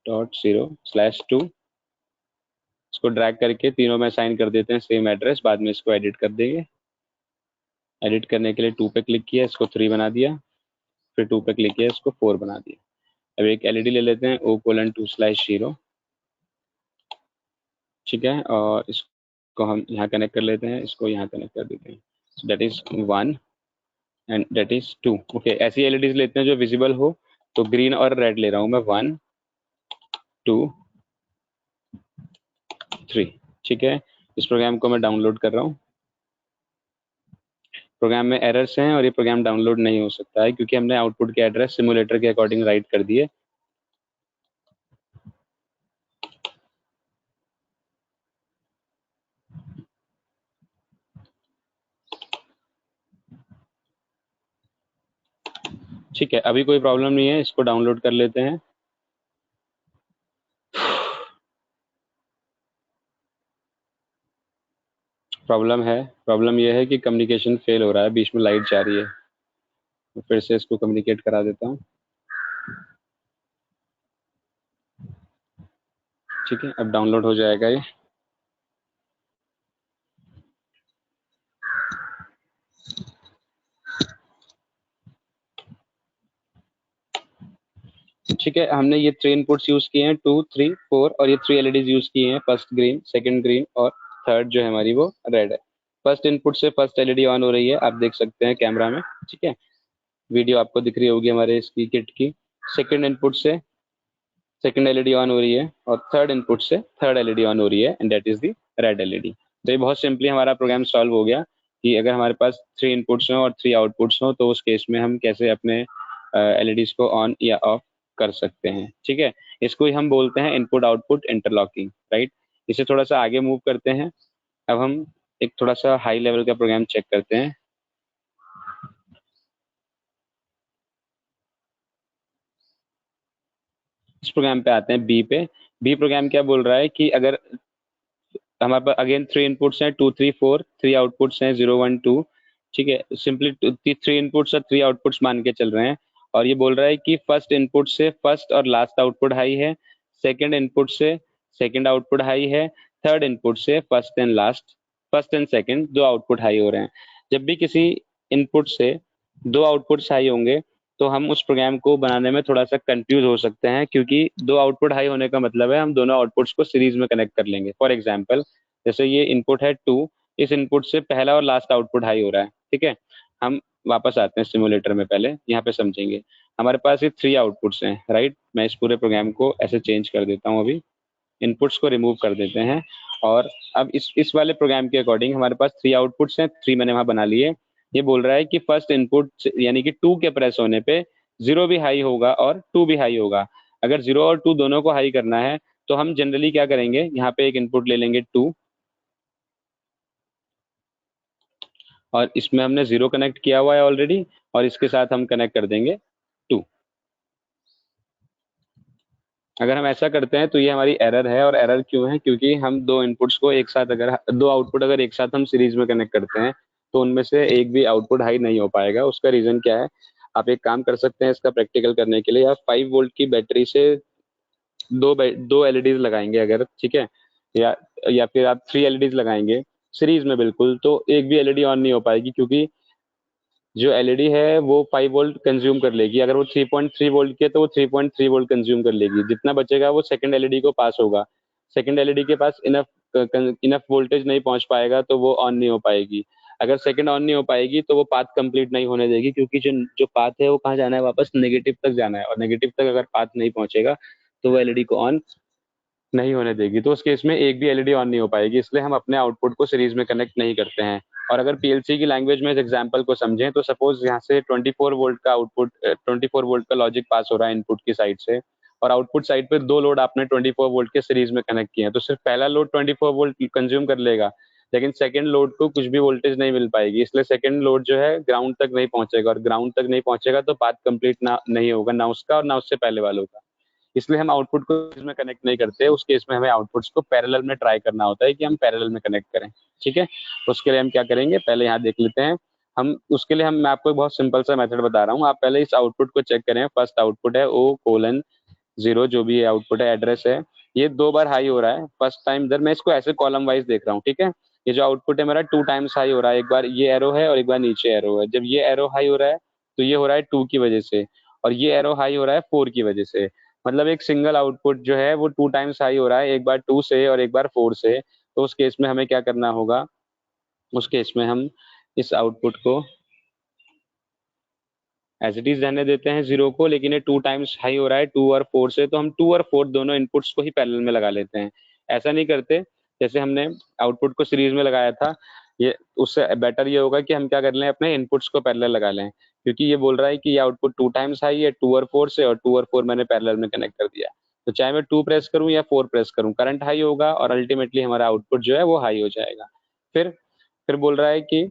dot 0/2। इसको ड्रैग करके तीनों में असाइन कर देते हैं सेम एड्रेस, बाद में इसको एडिट कर देंगे। एडिट करने के लिए 2 पे क्लिक किया, इसको 3 बना दिया, फिर 2 पे क्लिक किया, इसको 4 बना दिया। अब एक एलईडी ले लेते हैं, O:2/0। ठीक है, और इसको हम यहाँ कनेक्ट कर लेते हैं, इसको यहाँ कनेक्ट कर देते हैं। That is 1 and that is 2। Okay, ऐसी एलईडीज लेते हैं जो विजिबल हो, तो ग्रीन और रेड ले रहा हूँ मैं, 1 2 3। ठीक है, इस प्रोग्राम को मैं डाउनलोड कर रहा हूँ। प्रोग्राम में एरर्स हैं और ये प्रोग्राम डाउनलोड नहीं हो सकता है, क्योंकि हमने आउटपुट के एड्रेस सिमुलेटर के अकॉर्डिंग राइट कर दिए। ठीक है, अभी कोई प्रॉब्लम नहीं है, इसको डाउनलोड कर लेते हैं। प्रॉब्लम यह है कि कम्युनिकेशन फेल हो रहा है, बीच में लाइट जा रही है। तो फिर से इसको कम्युनिकेट करा देता हूँ। ठीक है, अब डाउनलोड हो जाएगा ये। ठीक है, हमने ये 3 इनपुट्स यूज किए हैं, 2 3 4, और ये 3 एलईडीज यूज किए हैं, फर्स्ट ग्रीन, सेकंड ग्रीन, और थर्ड जो है हमारी वो रेड है। फर्स्ट इनपुट से फर्स्ट एलईडी ऑन हो रही है, आप देख सकते हैं कैमरा में। ठीक है, वीडियो आपको दिख रही होगी हमारे इसकी किट की। सेकंड इनपुट से सेकंड एलईडी ऑन हो रही है, और थर्ड इनपुट से थर्ड एलईडी ऑन हो रही है, and that is the red LED. तो ये बहुत सिंपली हमारा प्रोग्राम सॉल्व हो गया, कि अगर हमारे पास 3 इनपुट्स हों और 3 आउटपुट्स हों, तो उस केस में हम कैसे अपने एलईडीज को ऑन या ऑफ कर सकते हैं। ठीक है, इसको ही हम बोलते हैं इनपुट आउटपुट इंटरलॉकिंग, राइट। इसे थोड़ा सा आगे मूव करते हैं। अब हम एक थोड़ा सा हाई लेवल का प्रोग्राम चेक करते हैं। इस प्रोग्राम पे आते हैं, बी पे। बी प्रोग्राम क्या बोल रहा है कि अगर हमारे पास अगेन 3 इनपुट्स हैं, 2 3 4, 3 आउटपुट्स हैं, 0 1 2। ठीक है, सिंपली 3 इनपुट्स और 3 आउटपुट्स मान के चल रहे हैं, और ये बोल रहा है कि फर्स्ट इनपुट से फर्स्ट और लास्ट आउटपुट हाई है, सेकंड इनपुट से सेकंड आउटपुट हाई है, थर्ड इनपुट से फर्स्ट एंड सेकंड दो आउटपुट हाई हो रहे हैं। जब भी किसी इनपुट से दो आउटपुट्स हाई होंगे, तो हम उस प्रोग्राम को बनाने में थोड़ा सा कंफ्यूज हो सकते हैं, क्योंकि दो आउटपुट हाई होने का मतलब है हम दोनों आउटपुट्स को सीरीज में कनेक्ट कर लेंगे। फॉर एग्जाम्पल, जैसे ये इनपुट है 2, इस इनपुट से पहला और लास्ट आउटपुट हाई हो रहा है। ठीक है, हम वापस आते हैं सिमुलेटर में, पहले यहाँ पे समझेंगे। हमारे पास ये 3 आउटपुट्स हैं, राइट। मैं इस पूरे प्रोग्राम को ऐसे चेंज कर देता हूँ, अभी इनपुट्स को रिमूव कर देते हैं। और अब इस वाले प्रोग्राम के अकॉर्डिंग हमारे पास 3 आउटपुट्स हैं, 3 मैंने वहां बना लिए। ये बोल रहा है कि फर्स्ट इनपुट यानी कि 2 के प्रेस होने पे 0 भी हाई होगा और 2 भी हाई होगा। अगर 0 और 2 दोनों को हाई करना है, तो हम जनरली क्या करेंगे, यहाँ पे एक इनपुट ले लेंगे 2, और इसमें हमने 0 कनेक्ट किया हुआ है ऑलरेडी, और इसके साथ हम कनेक्ट कर देंगे 2। अगर हम ऐसा करते हैं तो ये हमारी एरर है। और एरर क्यों है, क्योंकि हम दो इनपुट्स को एक साथ, अगर दो आउटपुट अगर एक साथ हम सीरीज में कनेक्ट करते हैं, तो उनमें से एक भी आउटपुट हाई नहीं हो पाएगा। उसका रीजन क्या है, आप एक काम कर सकते हैं इसका प्रैक्टिकल करने के लिए। आप 5 वोल्ट की बैटरी से दो एलईडीज लगाएंगे अगर, ठीक है, या या फिर आप 3 एलईडीज लगाएंगे सीरीज में बिल्कुल, तो एक भी एलईडी ऑन नहीं हो पाएगी, क्योंकि जो एलईडी है वो 5 वोल्ट कंज्यूम कर लेगी। अगर वो 3.3 वोल्ट की है तो वो 3.3 वोल्ट कंज्यूम कर लेगी। जितना बचेगा वो सेकंड एलईडी को पास होगा। सेकंड एलईडी के पास इनफ इनफ वोल्टेज नहीं पहुंच पाएगा तो वो ऑन नहीं हो पाएगी। अगर सेकंड ऑन नहीं हो पाएगी तो वो पाथ कंप्लीट नहीं होने देगी, क्योंकि जो जो पाथ है वो कहाँ जाना है, वापस नेगेटिव तक जाना है, और नेगेटिव तक अगर पाथ नहीं पहुंचेगा तो वो एलईडी को ऑन नहीं होने देगी। तो उस केस में एक भी एलईडी ऑन नहीं हो पाएगी, इसलिए हम अपने आउटपुट को सीरीज में कनेक्ट नहीं करते हैं। और अगर पीएलसी की लैंग्वेज में इस एग्जांपल को समझें तो सपोज यहाँ से 24 वोल्ट का आउटपुट 24 वोल्ट का लॉजिक पास हो रहा है इनपुट की साइड से, और आउटपुट साइड पे दो लोड आपने 24 वोल्ट के सीरीज में कनेक्ट किए हैं, तो सिर्फ पहला लोड 24 वोल्ट कंज्यूम कर लेगा, लेकिन सेकंड लोड को कुछ भी वोल्टेज नहीं मिल पाएगी, इसलिए सेकंड लोड जो है ग्राउंड तक नहीं पहुंचेगा, और ग्राउंड तक नहीं पहुंचेगा तो पाथ कंप्लीट ना नहीं होगा, ना उसका और ना उससे पहले वालों का। इसलिए हम आउटपुट को इसमें कनेक्ट नहीं करते। उस केस में हमें आउटपुट्स को पैरेलल में ट्राई करना होता है कि हम पैरेलल में कनेक्ट करें। ठीक है, उसके लिए हम क्या करेंगे, पहले यहाँ देख लेते हैं। हम उसके लिए हम मैं आपको एक बहुत सिंपल सा मेथड बता रहा हूँ। आप पहले इस आउटपुट को चेक करें। फर्स्ट आउटपुट है O:0, जो भी आउटपुट है, एड्रेस है, ये 2 बार हाई हो रहा है। फर्स्ट टाइम इधर मैं इसको ऐसे कॉलम वाइज देख रहा हूँ, ठीक है। ये जो आउटपुट है मेरा 2 टाइम्स हाई हो रहा है, एक बार ये एरो है और एक बार नीचे एरो है। जब ये एरो हाई हो रहा है तो ये हो रहा है 2 की वजह से, और ये एरो हाई हो रहा है 4 की वजह से। मतलब एक सिंगल आउटपुट जो है वो 2 टाइम्स हाई हो रहा है, एक बार 2 से और एक बार 4 से। तो उस केस में हमें क्या करना होगा, उस केस में हम इस आउटपुट को एज इट इज रहने देते हैं 0 को, लेकिन ये 2 टाइम्स हाई हो रहा है 2 और 4 से, तो हम 2 और 4 दोनों इनपुट्स को ही पैरेलल में लगा लेते हैं। ऐसा नहीं करते जैसे हमने आउटपुट को सीरीज में लगाया था। ये उससे बेटर ये होगा कि हम क्या कर लें, अपने इनपुट्स को पैरेलल लगा लें, क्योंकि ये बोल रहा है कि ये आउटपुट 2 टाइम्स हाई है 2 और 4 से, और 2 और 4 मैंने पैरेलल में कनेक्ट कर दिया। तो चाहे मैं 2 प्रेस करूं या 4 प्रेस करूं, करंट हाई होगा और अल्टीमेटली हमारा आउटपुट जो है वो हाई हो जाएगा। फिर फिर बोल रहा है कि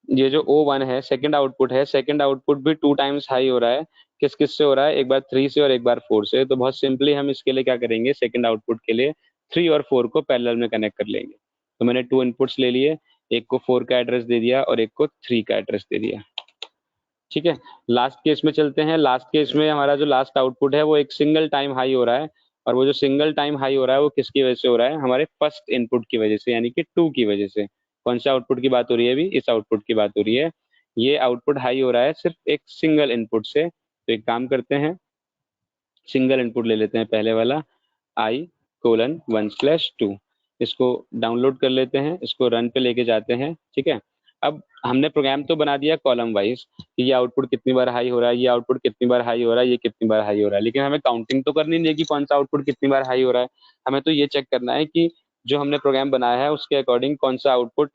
ये जो O1 है, सेकंड आउटपुट है, सेकंड आउटपुट भी 2 टाइम्स हाई हो रहा है। किस किस से हो रहा है, एक बार 3 से और एक बार 4 से। तो बहुत सिंपली हम इसके लिए क्या करेंगे, सेकंड आउटपुट के लिए 3 और 4 को पैरेलल में कनेक्ट कर लेंगे। तो मैंने 2 इनपुट्स ले लिए, एक को 4 का एड्रेस दे दिया और एक को 3 का एड्रेस दे दिया। ठीक है, लास्ट केस में चलते हैं। लास्ट केस में हमारा जो लास्ट आउटपुट है वो एक सिंगल टाइम हाई हो रहा है, और वो जो सिंगल टाइम हाई हो रहा है वो किसकी वजह से हो रहा है, हमारे फर्स्ट इनपुट की वजह से, यानी कि 2 की वजह से। कौन सा आउटपुट की बात हो रही है, अभी इस आउटपुट की बात हो रही है। ये आउटपुट हाई हो रहा है सिर्फ एक सिंगल इनपुट से। तो एक काम करते हैं, सिंगल इनपुट ले लेते हैं पहले वाला, I:1/2। इसको डाउनलोड कर लेते हैं, इसको रन पे लेके जाते हैं। ठीक है, अब हमने प्रोग्राम तो बना दिया कॉलम वाइज कि ये आउटपुट कितनी बार हाई हो रहा है, ये आउटपुट कितनी बार हाई हो रहा है, ये कितनी बार हाई हो रहा है, लेकिन हमें काउंटिंग तो करनी नहीं है कि कौन सा आउटपुट कितनी बार हाई हो रहा है। हमें तो ये चेक करना है कि जो हमने प्रोग्राम बनाया है उसके अकॉर्डिंग कौन सा आउटपुट,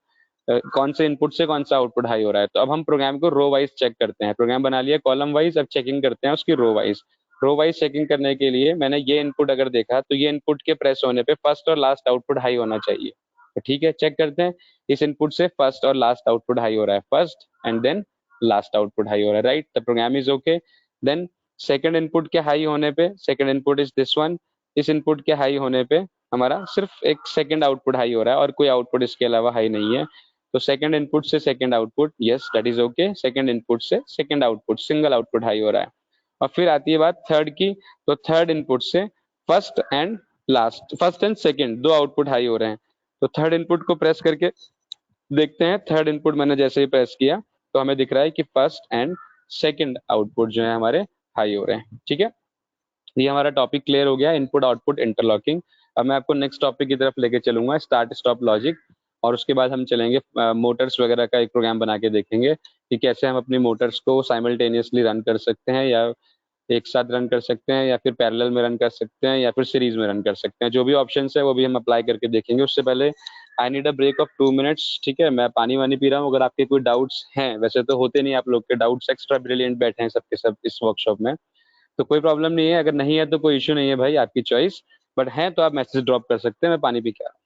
कौन से इनपुट से कौन सा आउटपुट हाई हो रहा है। तो अब हम प्रोग्राम को रो वाइज चेक करते हैं। प्रोग्राम बना लिया कॉलम वाइज, अब चेकिंग करते हैं उसकी row wise. Row wise checking करने के लिए मैंने ये इनपुट अगर देखा तो ये इनपुट के प्रेस होने पे फर्स्ट और लास्ट आउटपुट हाई होना चाहिए। तो ठीक है, चेक करते हैं। इस इनपुट से फर्स्ट और लास्ट आउटपुट हाई हो रहा है, first and then last output high हो रहा है, right. The program is okay. Then second input के हाई होने पे, second input is this one, इस इनपुट के हाई होने पे हमारा सिर्फ एक सेकंड आउटपुट हाई हो रहा है और कोई आउटपुट इसके अलावा हाई नहीं है। तो सेकंड इनपुट से second output, yes that is okay. Second input से second output, single output high हो रहा है। और फिर आती है बात थर्ड की, तो थर्ड इनपुट से first and last, first and second दो आउटपुट हाई हो रहे हैं। तो थर्ड इनपुट को प्रेस करके देखते हैं। थर्ड इनपुट मैंने जैसे ही प्रेस किया तो हमें दिख रहा है कि फर्स्ट एंड सेकंड आउटपुट जो है हमारे हाई हो रहे हैं। ठीक है, ये हमारा टॉपिक क्लियर हो गया, इनपुट आउटपुट इंटरलॉकिंग। अब मैं आपको नेक्स्ट टॉपिक की तरफ लेके चलूंगा, स्टार्ट स्टॉप लॉजिक। और उसके बाद हम चलेंगे मोटर्स वगैरह का एक प्रोग्राम बना के देखेंगे कि कैसे हम अपनी मोटर्स को साइमल्टेनियसली रन कर सकते हैं, या एक साथ रन कर सकते हैं, या फिर पैरेलल में रन कर सकते हैं, या फिर सीरीज में रन कर सकते हैं। जो भी ऑप्शन है वो भी हम अप्लाई करके देखेंगे। उससे पहले I need a break of 2 minutes. ठीक है, मैं पानी वानी पी रहा हूँ। अगर आपके कोई डाउट्स हैं, वैसे तो होते नहीं आप लोग के डाउट्स, एक्स्ट्रा ब्रिलियंट बैठे हैं सबके सब इस वर्कशॉप में, तो कोई प्रॉब्लम नहीं है। अगर नहीं है तो कोई इशू नहीं है भाई, आपकी चॉइस। बट है तो आप मैसेज ड्रॉप कर सकते हैं। मैं पानी पी के आ रहा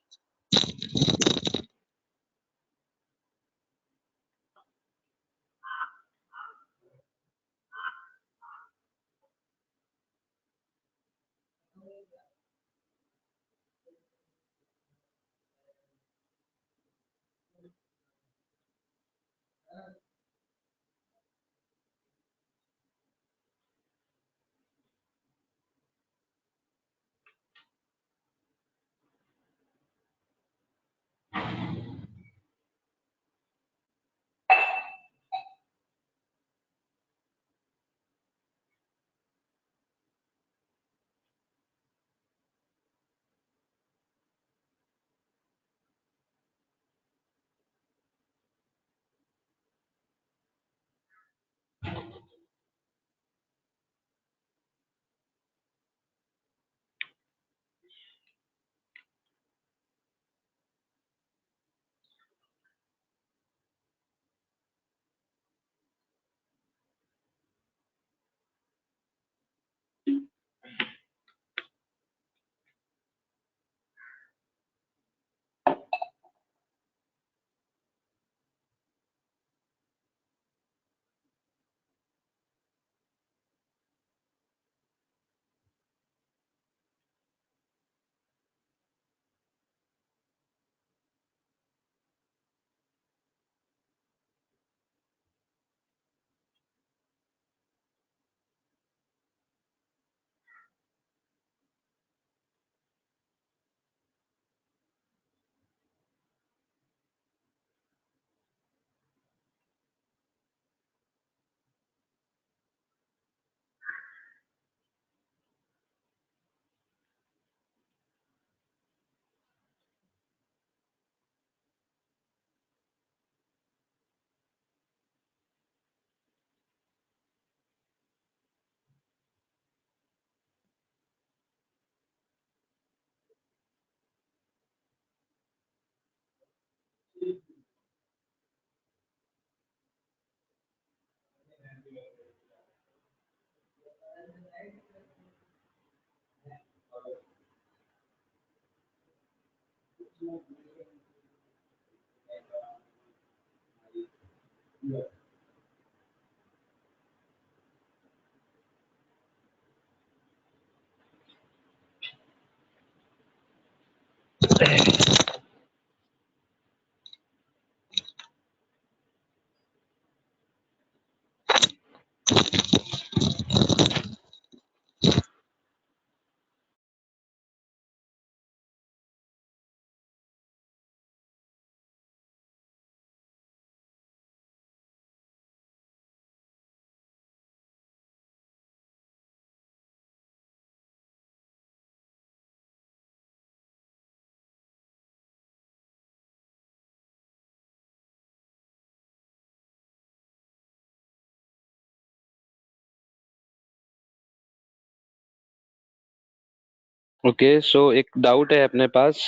ओके, सो एक डाउट है अपने पास।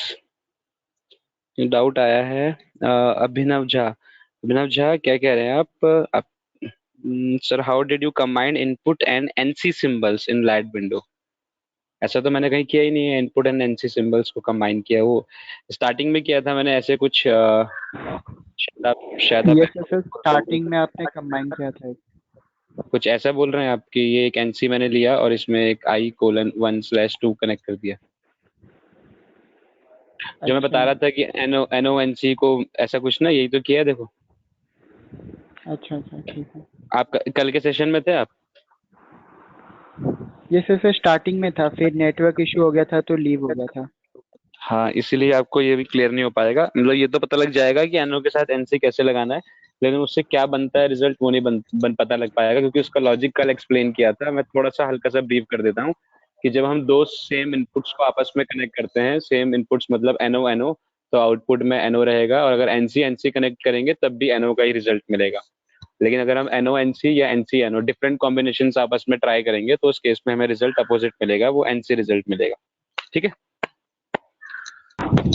डाउट आया है अभिनव झा। अभिनव झा, क्या कह रहे हैं आप? Sir, how did you combine input and NC symbols in light window? ऐसा तो मैंने कहीं किया ही नहीं है, इनपुट एंड एनसी सिंबल्स को कंबाइन किया। वो स्टार्टिंग में किया था मैंने ऐसे कुछ शायद आप यस सर, स्टार्टिंग में आपने कंबाइन किया था। कुछ ऐसा बोल रहे हैं आप कि ये एक एनसी मैंने लिया और इसमें एक I:1/2 कनेक्ट कर दिया। जो मैं बता रहा था कि NO NC को ऐसा कुछ ना, यही तो किया है, देखो। अच्छा अच्छा, ठीक है। आप कल के सेशन में थे आप? ये सर स्टार्टिंग में था, फिर नेटवर्क इशू हो गया था तो लीव हो गया था। हाँ, इसीलिए आपको ये भी क्लियर नहीं हो पाएगा। मतलब ये तो पता लग जाएगा कि NO के साथ NC कैसे लगाना है, लेकिन उससे क्या बनता है रिजल्ट, वो नहीं पता लग पाएगा, क्योंकि उसका लॉजिक कल एक्सप्लेन किया था। मैं थोड़ा सा हल्का सा ब्रीफ कर देता हूँ कि जब हम दो सेम इनपुट्स को आपस में कनेक्ट करते हैं, सेम इनपुट्स मतलब NO NO, तो आउटपुट में NO रहेगा, और अगर NC NC कनेक्ट करेंगे तब भी NO का ही रिजल्ट मिलेगा। लेकिन अगर हम NO NC या NC NO डिफरेंट कॉम्बिनेशन आपस में ट्राई करेंगे तो उस केस में हमें रिजल्ट अपोजिट मिलेगा, वो NC रिजल्ट मिलेगा। ठीक है?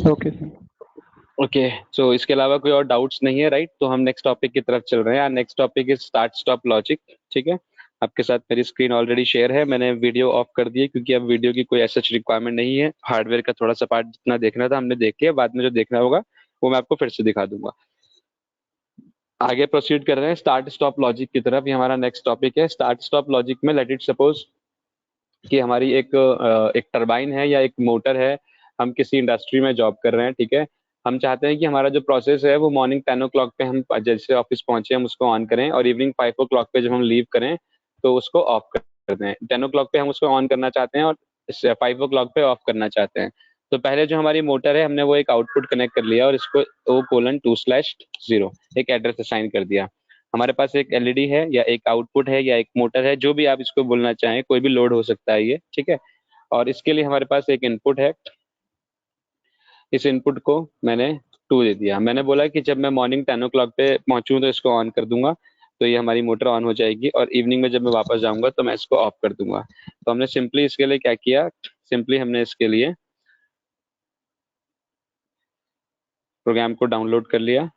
Okay sir. ओके, सो इसके अलावा कोई और डाउट्स नहीं है, राइट? तो हम नेक्स्ट टॉपिक की तरफ चल रहे हैं। Next topic is start stop logic. ठीक है, आपके साथ मेरी स्क्रीन ऑलरेडी शेयर है, मैंने वीडियो ऑफ कर दी है क्योंकि अब वीडियो की कोई ऐसा रिक्वायरमेंट नहीं है। हार्डवेयर का थोड़ा सा पार्ट जितना देखना था हमने देख लिया, बाद में जो देखना होगा वो मैं आपको फिर से दिखा दूंगा। आगे प्रोसीड कर रहे हैं स्टार्ट स्टॉप लॉजिक की तरफ। ये हमारा नेक्स्ट टॉपिक है। स्टार्ट स्टॉप लॉजिक में लेट इट सपोज कि हमारी एक टरबाइन है या एक मोटर है, हम किसी इंडस्ट्री में जॉब कर रहे हैं, ठीक है। हम चाहते हैं कि हमारा जो प्रोसेस है वो मॉर्निंग 10 o'clock पे हम जैसे ऑफिस पहुंचे हम उसको ऑन करें, और इवनिंग 5 o'clock पे जब हम लीव करें तो उसको ऑफ कर दें। 10 o'clock पे हम उसको ऑन करना चाहते हैं और 5 o'clock पे ऑफ करना चाहते हैं। तो पहले जो हमारी मोटर है हमने वो एक आउटपुट कनेक्ट कर लिया और इसको O:2/0 एक एड्रेस असाइन कर दिया। हमारे पास एक एलईडी है या एक आउटपुट है या एक मोटर है, जो भी आप इसको बोलना चाहें, कोई भी लोड हो सकता है ये, ठीक है। और इसके लिए हमारे पास एक इनपुट है। इस इनपुट को मैंने 2 दे दिया। मैंने बोला कि जब मैं मॉर्निंग 10 o'clock पे पहुंचूं तो इसको ऑन कर दूंगा, तो ये हमारी मोटर ऑन हो जाएगी, और इवनिंग में जब मैं वापस जाऊंगा तो मैं इसको ऑफ कर दूंगा। तो हमने सिंपली इसके लिए क्या किया, सिंपली हमने इसके लिए प्रोग्राम को डाउनलोड कर लिया,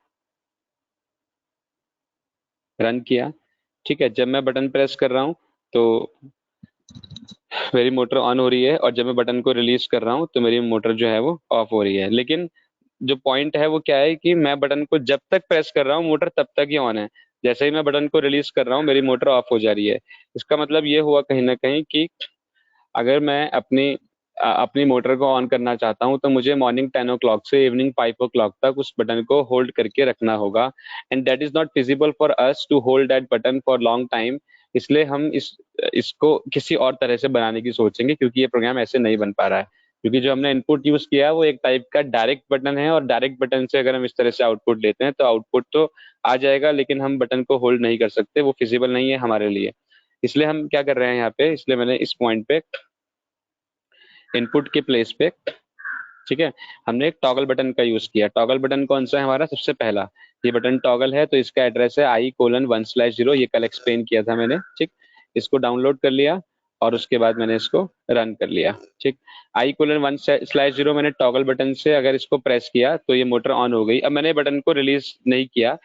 रन किया, ठीक है। जब मैं बटन प्रेस कर रहा हूँ तो मेरी मोटर ऑन हो रही है, और जब मैं बटन को रिलीज कर रहा हूँ तो मेरी मोटर जो है वो ऑफ हो रही है। लेकिन जो पॉइंट है वो क्या है कि मैं बटन को जब तक प्रेस कर रहा हूँ मोटर तब तक ही ऑन है, जैसे ही मैं बटन को रिलीज कर रहा हूँ मेरी मोटर ऑफ हो जा रही है। इसका मतलब ये हुआ कहीं ना कहीं कि अगर मैं अपनी मोटर को ऑन करना चाहता हूँ तो मुझे मॉर्निंग 10 o'clock से इवनिंग 5 o'clock तक उस बटन को होल्ड करके रखना होगा, and that is not feasible for us to hold that button for long time. इसलिए हम इसको किसी और तरह से बनाने की सोचेंगे, क्योंकि ये प्रोग्राम ऐसे नहीं बन पा रहा है। क्योंकि जो हमने इनपुट यूज किया है वो एक टाइप का डायरेक्ट बटन है, और डायरेक्ट बटन से अगर हम इस तरह से आउटपुट लेते हैं तो आउटपुट तो आ जाएगा, लेकिन हम बटन को होल्ड नहीं कर सकते, वो फिजिबल नहीं है हमारे लिए। इसलिए हम क्या कर रहे हैं यहाँ पे, इसलिए मैंने इस पॉइंट पे इनपुट के प्लेस पे, ठीक है, हमने एक टॉगल बटन का यूज किया। टॉगल बटन कौन सा है हमारा? सबसे पहला ये बटन टॉगल है, तो इसका एड्रेस है I:1/0। ये कल एक्सप्लेन किया था मैंने, ठीक। इसको डाउनलोड कर लिया और उसके बाद मैंने इसको रन कर लिया, ठीक। I:1/0 मैंने टॉगल बटन से अगर इसको प्रेस किया तो ये मोटर ऑन हो गई। अब मैंने बटन को रिलीज नहीं किया,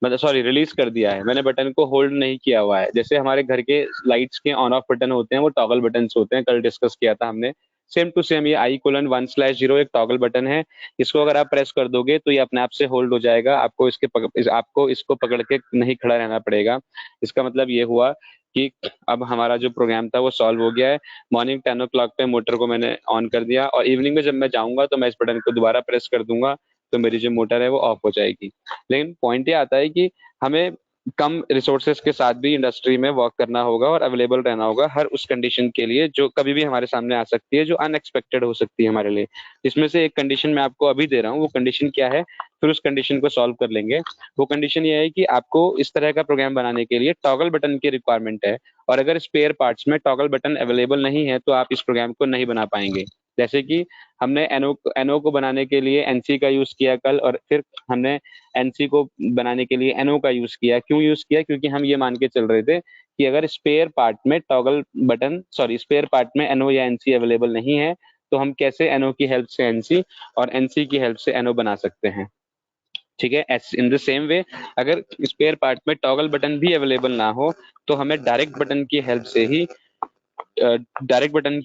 मतलब सॉरी, रिलीज कर दिया है, मैंने बटन को होल्ड नहीं किया हुआ है। जैसे हमारे घर के लाइट्स के ऑन ऑफ बटन होते हैं वो टॉगल बटन होते हैं, कल डिस्कस किया था हमने। सेम टू सेम ये I:1/0 एक टॉगल बटन है, इसको अगर आप प्रेस कर दोगे तो ये अपने आप से होल्ड हो जाएगा, आपको इसको पकड़ के नहीं खड़ा रहना पड़ेगा। इसका मतलब ये हुआ कि अब हमारा जो प्रोग्राम था वो सॉल्व हो गया है। मॉर्निंग 10 o'clock पे मोटर को मैंने ऑन कर दिया और इवनिंग में जब मैं जाऊंगा तो मैं इस बटन को दोबारा प्रेस कर दूंगा तो मेरी जो मोटर है वो ऑफ हो जाएगी। लेकिन पॉइंट ये आता है कि हमें कम रिसोर्सेज के साथ भी इंडस्ट्री में वर्क करना होगा और अवेलेबल रहना होगा हर उस कंडीशन के लिए जो कभी भी हमारे सामने आ सकती है, जो अनएक्सपेक्टेड हो सकती है हमारे लिए। इसमें से एक कंडीशन मैं आपको अभी दे रहा हूँ, वो कंडीशन क्या है, फिर उस कंडीशन को सॉल्व कर लेंगे। वो कंडीशन ये है कि आपको इस तरह का प्रोग्राम बनाने के लिए टॉगल बटन की रिक्वायरमेंट है, और अगर स्पेयर पार्ट्स में टॉगल बटन अवेलेबल नहीं है तो आप इस प्रोग्राम को नहीं बना पाएंगे। जैसे कि हमने एनओ को बनाने के लिए एनसी का यूज किया कल, और फिर हमने एनसी को बनाने के लिए एनओ का यूज किया। क्यों यूज किया? क्योंकि हम ये मान के चल रहे थे कि अगर स्पेयर पार्ट में एनओ या एनसी अवेलेबल नहीं है तो हम कैसे एनओ की हेल्प से एनसी और एनसी की हेल्प से एनओ बना सकते हैं। ठीक है, इन द सेम वे अगर स्पेयर पार्ट में टॉगल बटन भी अवेलेबल ना हो तो हमें डायरेक्ट बटन की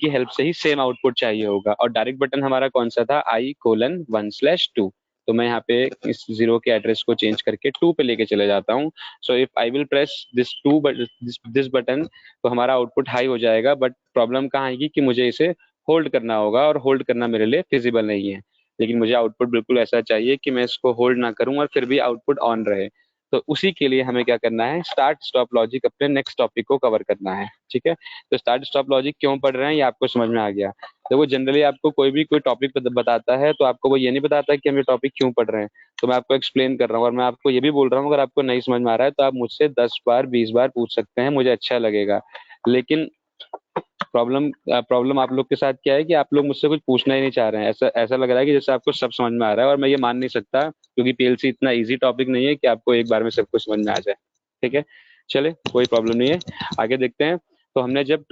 हेल्प से ही सेम आउटपुट चाहिए होगा। और डायरेक्ट बटन हमारा कौन सा था? I:1/2। तो मैं यहाँ पे इस 0 के एड्रेस को चेंज करके 2 पे लेके चले जाता हूँ। So if I will press this button तो हमारा आउटपुट हाई हो जाएगा, बट प्रॉब्लम कहाँ आएगी कि मुझे इसे होल्ड करना होगा, और होल्ड करना मेरे लिए फिजिबल नहीं है। लेकिन मुझे आउटपुट बिल्कुल ऐसा चाहिए कि मैं इसको होल्ड ना करूं और फिर भी आउटपुट ऑन रहे। तो उसी के लिए हमें क्या करना है, स्टार्ट स्टॉप लॉजिक अपने नेक्स्ट टॉपिक को कवर करना है। ठीक है, तो स्टार्ट स्टॉप लॉजिक क्यों पढ़ रहे हैं ये आपको समझ में आ गया। तो वो जनरली आपको कोई टॉपिक बताता है तो आपको वो ये नहीं बताता कि हम ये टॉपिक क्यों पढ़ रहे हैं। तो मैं आपको एक्सप्लेन कर रहा हूँ, और मैं आपको ये भी बोल रहा हूँ अगर आपको नहीं समझ में आ रहा है तो आप मुझसे 10 बार 20 बार पूछ सकते हैं, मुझे अच्छा लगेगा। लेकिन प्रॉब्लम आप लोग के साथ क्या है कि आप लोग मुझसे कुछ पूछना ही नहीं चाह रहे हैं। ऐसा ऐसा लग रहा है कि जैसे आपको सब समझ में आ रहा है, और मैं ये मान नहीं सकता क्योंकि पीएलसी इतना इजी टॉपिक नहीं है कि आपको एक बार में सब कुछ समझ में आ जाए। ठीक है, चले कोई प्रॉब्लम नहीं है, आगे देखते हैं। तो हमने जब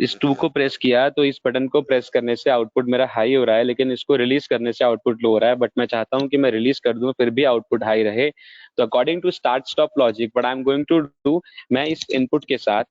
इस 2 को प्रेस किया तो इस बटन को प्रेस करने से आउटपुट मेरा हाई हो रहा है, लेकिन इसको रिलीज करने से आउटपुट लो हो रहा है। बट मैं चाहता हूं कि मैं रिलीज कर दूं फिर भी आउटपुट हाई रहे। तो according to start stop logic what I am going to do, मैं इस इनपुट के साथ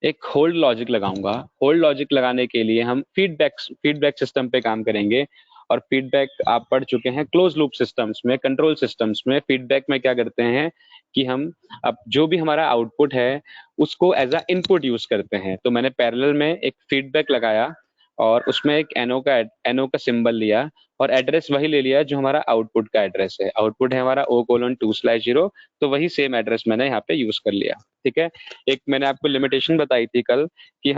एक होल्ड लॉजिक लगाऊंगा। होल्ड लॉजिक लगाने के लिए हम फीडबैक सिस्टम पे काम करेंगे। और फीडबैक आप पढ़ चुके हैं क्लोज लूप सिस्टम्स में, कंट्रोल सिस्टम्स में। फीडबैक में क्या करते हैं कि हम अब जो भी हमारा आउटपुट है उसको एज अ इनपुट यूज करते हैं। तो मैंने पैरेलल में एक फीडबैक लगाया और उसमें एक एनओ का सिंबल लिया और एड्रेस वही ले लिया जो हमारा आउटपुट का एड्रेस है। आउटपुट है हमारा O:2/0, तो वही सेम एड्रेस मैंने यहाँ पे यूज कर लिया। ठीक है, एक मैंने आपको लिमिटेशन बताई थी कल कि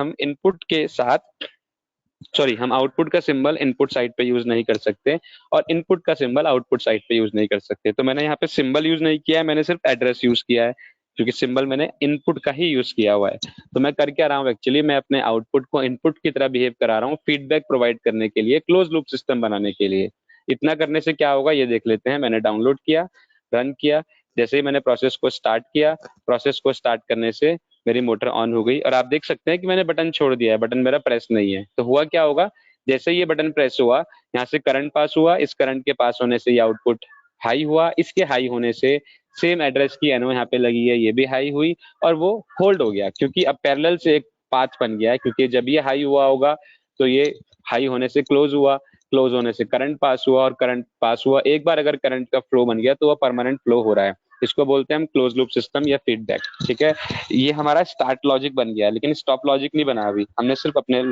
हम आउटपुट का सिंबल इनपुट साइड पे यूज नहीं कर सकते और इनपुट का सिंबल आउटपुट साइड पे यूज नहीं कर सकते। तो मैंने यहाँ पे सिंबल यूज नहीं किया है, मैंने सिर्फ एड्रेस यूज किया है, क्योंकि सिंबल मैंने इनपुट का ही यूज किया हुआ है। तो मैं कर क्या रहा हूँ एक्चुअली, मैं अपने आउटपुट को इनपुट की तरह बिहेव करा रहा हूँ फीडबैक प्रोवाइड करने के लिए, क्लोज लूप सिस्टम बनाने के लिए। इतना करने से क्या होगा ये देख लेते हैं। मैंने डाउनलोड किया, रन किया, जैसे ही मैंने प्रोसेस को स्टार्ट करने से मेरी मोटर ऑन हो गई, और आप देख सकते हैं कि मैंने बटन छोड़ दिया है, बटन मेरा प्रेस नहीं है। तो हुआ क्या होगा, जैसे ये बटन प्रेस हुआ यहाँ से करंट पास हुआ, इस करंट के पास होने से ये आउटपुट हाई हुआ, इसके हाई होने से सेम एड्रेस की एनओ यहाँ पे लगी है ये भी हाई हुई, और वो होल्ड हो गया क्योंकि अब पैरेलल से एक पाथ बन गया है। क्योंकि जब ये हाई हुआ होगा तो ये हाई होने से क्लोज हुआ, क्लोज होने से करंट पास हुआ, और करंट पास हुआ, एक बार अगर करंट का फ्लो बन गया तो वह परमानेंट फ्लो हो रहा है। इसको बोलते हैं हम क्लोज लूप सिस्टम या फीडबैक। ठीक है, ये हमारा स्टार्ट लॉजिक बन गया, लेकिन स्टॉप लॉजिक नहीं बना अभी। हमने सिर्फ अपने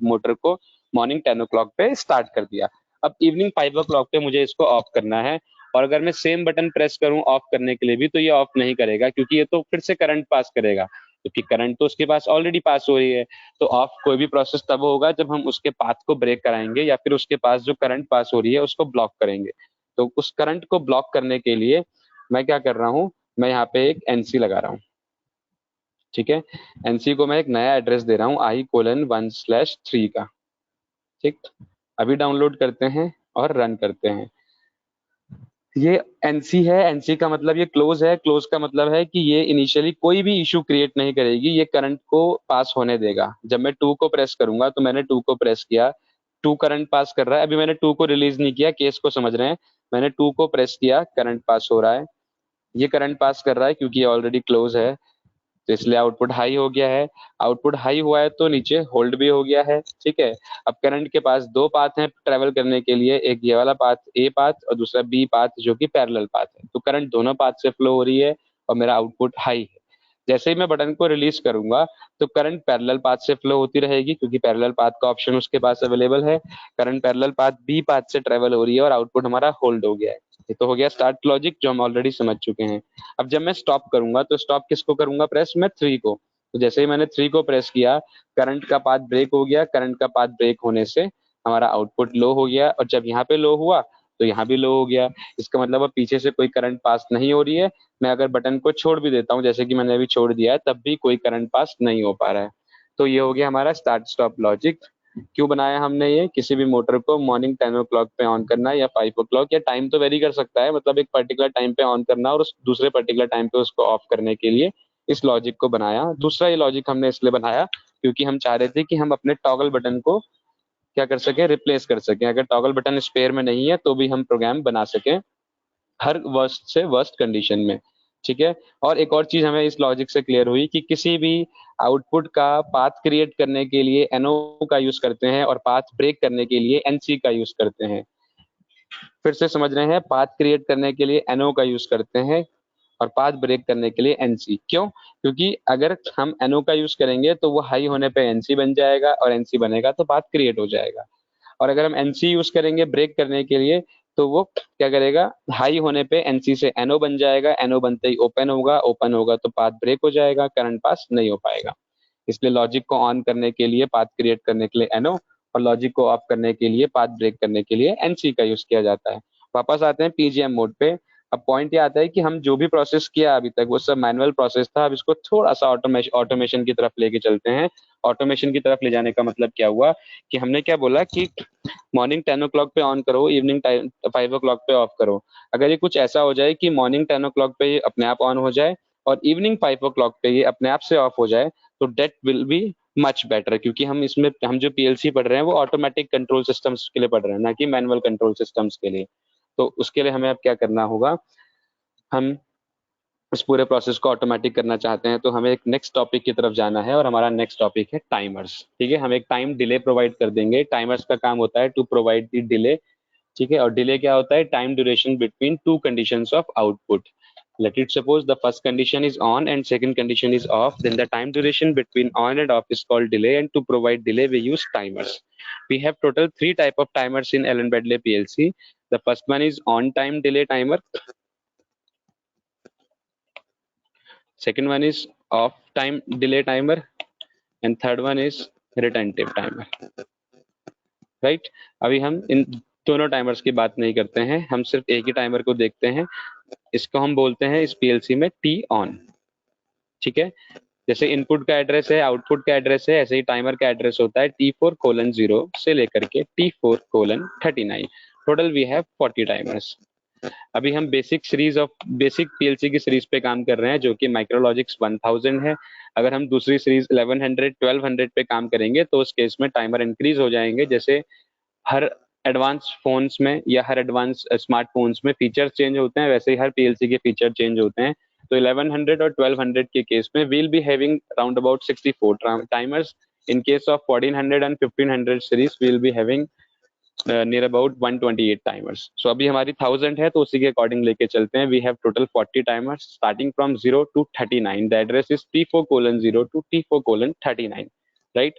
मोटर को मॉर्निंग 10 o'clock पे स्टार्ट कर दिया। अब इवनिंग 5 o'clock पे मुझे इसको ऑफ करना है, और अगर मैं सेम बटन प्रेस करूं ऑफ करने के लिए भी तो ये ऑफ नहीं करेगा, क्योंकि ये तो फिर से करंट पास करेगा, क्योंकि करंट तो उसके पास ऑलरेडी पास हो रही है। तो ऑफ कोई भी प्रोसेस तब होगा जब हम उसके पाथ को ब्रेक कराएंगे या फिर उसके पास जो करंट पास हो रही है उसको ब्लॉक करेंगे। तो उस करंट को ब्लॉक करने के लिए मैं क्या कर रहा हूँ, मैं यहाँ पे एक एनसी लगा रहा हूँ। ठीक है, एनसी को मैं एक नया एड्रेस दे रहा हूँ I:1/3 का। ठीक, अभी डाउनलोड करते हैं और रन करते हैं। ये एनसी है, एनसी का मतलब ये क्लोज है, क्लोज का मतलब है कि ये इनिशियली कोई भी इशू क्रिएट नहीं करेगी, ये करंट को पास होने देगा। जब मैं 2 को प्रेस करूंगा तो मैंने 2 को प्रेस किया, 2 करंट पास कर रहा है। अभी मैंने 2 को रिलीज नहीं किया, केस को समझ रहे हैं। मैंने 2 को प्रेस किया, करंट पास हो रहा है, ये करंट पास कर रहा है क्योंकि ये ऑलरेडी क्लोज है। तो इसलिए आउटपुट हाई हो गया है। आउटपुट हाई हुआ है तो नीचे होल्ड भी हो गया है, ठीक है। अब करंट के पास दो पाथ हैं ट्रेवल करने के लिए, एक ये वाला पाथ ए पाथ और दूसरा बी पाथ जो कि पैरेलल पाथ है। तो करंट दोनों पाथ से फ्लो हो रही है और मेरा आउटपुट हाई है। जैसे ही मैं बटन को रिलीज करूंगा तो करंट पैरेलल पाथ से फ्लो होती रहेगी, क्योंकि पैरेलल पाथ का ऑप्शन उसके पास अवेलेबल है। Current parallel path B path से ट्रेवल हो रही है और आउटपुट हमारा होल्ड हो गया है। ये तो हो गया स्टार्ट लॉजिक जो हम ऑलरेडी समझ चुके हैं। अब जब मैं स्टॉप करूंगा तो स्टॉप किसको करूंगा प्रेस? मैं 3 को। तो जैसे ही मैंने 3 को प्रेस किया, करंट का पाथ ब्रेक हो गया। करंट का पाथ ब्रेक होने से हमारा आउटपुट लो हो गया, और जब यहाँ पे लो हुआ तो यहाँ भी लो हो गया। इसका मतलब अब पीछे से कोई करंट पास नहीं हो रही है। मैं अगर बटन को छोड़ भी देता हूँ, जैसे कि मैंने अभी छोड़ दिया है, तब भी कोई करंट पास नहीं हो पा रहा है। तो ये हो गया हमारा स्टार्ट स्टॉप लॉजिक। क्यों बनाया हमने ये? किसी भी मोटर को मॉर्निंग 10 ओ क्लॉक पे ऑन करना या 5 ओ क्लॉक, या टाइम तो वेरी कर सकता है, मतलब एक पर्टिकुलर टाइम पे ऑन करना और उस दूसरे पर्टिकुलर टाइम पे उसको ऑफ करने के लिए इस लॉजिक को बनाया। दूसरा ये लॉजिक हमने इसलिए बनाया क्योंकि हम चाह रहे थे कि हम अपने टॉगल बटन को क्या कर सके, रिप्लेस कर सकें। अगर टॉगल बटन स्पेयर में नहीं है तो भी हम प्रोग्राम बना सकें हर वर्स्ट से वर्स्ट कंडीशन में, ठीक है। और एक और चीज हमें इस लॉजिक से क्लियर हुई कि किसी भी आउटपुट का पाथ क्रिएट करने के लिए एनओ का यूज करते हैं और पाथ ब्रेक करने के लिए एनसी का यूज करते हैं। फिर से समझ रहे हैं, पाथ क्रिएट करने के लिए एनओ का यूज करते हैं और पाथ ब्रेक करने के लिए एनसी। क्यों? क्योंकि अगर हम एनओ का यूज करेंगे तो वो हाई होने पे एनसी बन जाएगा, और एनसी बनेगा तो पाथ क्रिएट हो जाएगा। और अगर हम एनसी यूज करेंगे ब्रेक करने के लिए तो वो क्या करेगा, हाई होने पे एनसी से एनओ बन जाएगा, एनओ बनते ही ओपन होगा, ओपन होगा तो पाथ ब्रेक हो जाएगा, करंट पास नहीं हो पाएगा। इसलिए लॉजिक को ऑन करने के लिए, पाथ क्रिएट करने के लिए एनओ, और लॉजिक को ऑफ करने के लिए, पाथ ब्रेक करने के लिए एनसी का यूज किया जाता है। वापस आते हैं पीजीएम मोड पे। अब पॉइंट ये आता है कि हम जो भी प्रोसेस किया अभी तक वो सब मैनुअल प्रोसेस था। अब इसको थोड़ा सा ऑटोमेशन की तरफ लेके चलते हैं। ऑटोमेशन की तरफ ले जाने का मतलब क्या हुआ कि हमने क्या बोला कि मॉर्निंग 10 ओ क्लॉक पे ऑन करो, इवनिंग 5 ओ क्लॉक पे ऑफ करो। अगर ये कुछ ऐसा हो जाए कि मॉर्निंग 10 ओ क्लॉक पे ये अपने आप ऑन हो जाए और इवनिंग 5 ओ क्लॉक पे ये अपने आप से ऑफ हो जाए, तो that will be much better, क्योंकि हम जो पीएलसी पढ़ रहे हैं वो ऑटोमेटिक कंट्रोल सिस्टम्स के लिए पढ़ रहे हैं, ना कि मैनुअल कंट्रोल सिस्टम्स के लिए। तो उसके लिए हमें अब क्या करना होगा, हम इस पूरे प्रोसेस को ऑटोमेटिक करना चाहते हैं, तो हमें एक नेक्स्ट टॉपिक की तरफ जाना है, और हमारा नेक्स्ट टॉपिक है टाइमर्स। ठीक है, हम एक टाइम डिले प्रोवाइड कर देंगे। टाइमर्स का काम होता है टू प्रोवाइड द डिले, ठीक है। और डिले क्या होता है? Time duration between two conditions of output. Let it suppose the first condition is on and second condition is off, then the time duration between on and off is called delay, and to provide delay we use timers. We have total 3 type of timers in Allen Bradley PLC. The first one is on time delay timer, second one is off time delay timer, and third one is retentive timer. Right? अभी हम इन दोनों timers की बात नहीं करते हैं, हम सिर्फ एक ही टाइमर को देखते हैं। इसको हम बोलते हैं इस पीएलसी में टी ऑन, ठीक है। जैसे इनपुट का एड्रेस है, आउटपुट का एड्रेस है, ऐसे ही टाइमर का एड्रेस होता है T4:0 से लेकर के T4:39। Total we have 40 timers. अभी हम बेसिक पीएलसी की सीरीज पे काम कर रहे हैं जो कि माइक्रोलॉजिक्स 1000 है। अगर हम दूसरी सीरीज 1100 1200 पे काम करेंगे तो उस केस में टाइमर इंक्रीज हो जाएंगे। जैसे हर एडवांस फोन्स में या हर एडवांस स्मार्टफोन्स में फीचर्स चेंज होते हैं, वैसे ही हर पीएलसी के फीचर चेंज होते हैं। तो 1100 और 1200 के केस में will be having round about 64 timers. In case of 1400 and 1500 series will be having near about 128 timers. So अभी हमारी 1000 है तो उसी के अकॉर्डिंग लेके चलते हैं। We have total 40 timers starting from 0 to 39। The address is T4:0 to T4:39, right.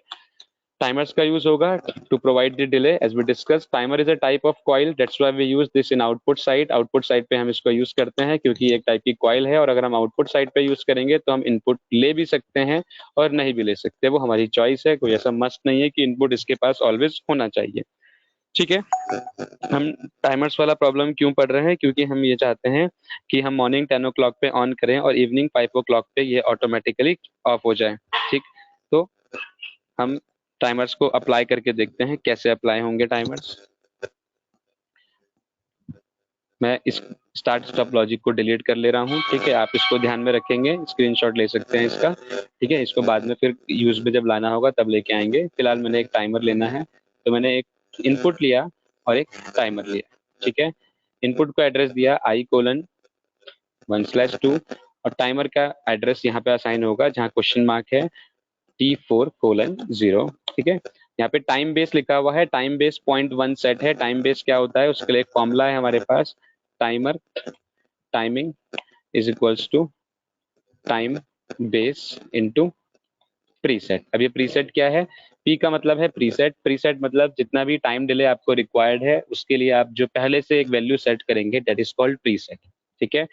Timers का यूज होगा to provide the delay as we discuss. Timer is a type of coil, that's why we use this in output side. Output side पे हम इसको use करते हैं क्योंकि एक type की कॉइल है, और अगर हम आउटपुट साइड पे यूज करेंगे तो हम इनपुट ले भी सकते हैं और नहीं भी ले सकते, वो हमारी चॉइस है। कोई ऐसा मस्ट नहीं है कि इनपुट इसके पास ऑलवेज होना चाहिए, ठीक है। हम टाइमर्स वाला प्रॉब्लम क्यों पढ़ रहे हैं? क्योंकि हम ये चाहते हैं कि हम मॉर्निंग 10 ओ क्लॉक पे ऑन करें और इवनिंग 5 ओ क्लॉक पे ये ऑटोमेटिकली ऑफ हो जाए, ठीक। तो हम टाइमर्स को अप्लाई करके देखते हैं कैसे अप्लाई होंगे टाइमर्स। मैं इस स्टार्ट स्टॉप लॉजिक को डिलीट कर ले रहा हूँ, ठीक है। आप इसको ध्यान में रखेंगे, स्क्रीनशॉट ले सकते हैं इसका, ठीक है। इसको बाद में फिर यूज में जब लाना होगा तब लेके आएंगे। फिलहाल मैंने एक टाइमर लेना है, तो मैंने एक इनपुट लिया और एक टाइमर लिया, ठीक है। इनपुट को एड्रेस दिया I:1/2 और टाइमर का एड्रेस यहाँ पे असाइन होगा जहाँ क्वेश्चन मार्क है T4:0, ठीक है। यहाँ पे टाइम बेस लिखा हुआ है, टाइम बेस 0.1 सेट है। टाइम बेस क्या होता है, उसके लिए एक फॉर्मूला है हमारे पास, timing is equals to time base into preset. अब ये प्रीसेट क्या है, पी का मतलब है प्रीसेट, प्रीसेट मतलब जितना भी टाइम डिले आपको रिक्वायर्ड है उसके लिए आप जो पहले से एक वैल्यू सेट करेंगे, दैट इज कॉल्ड प्रीसेट, ठीक है।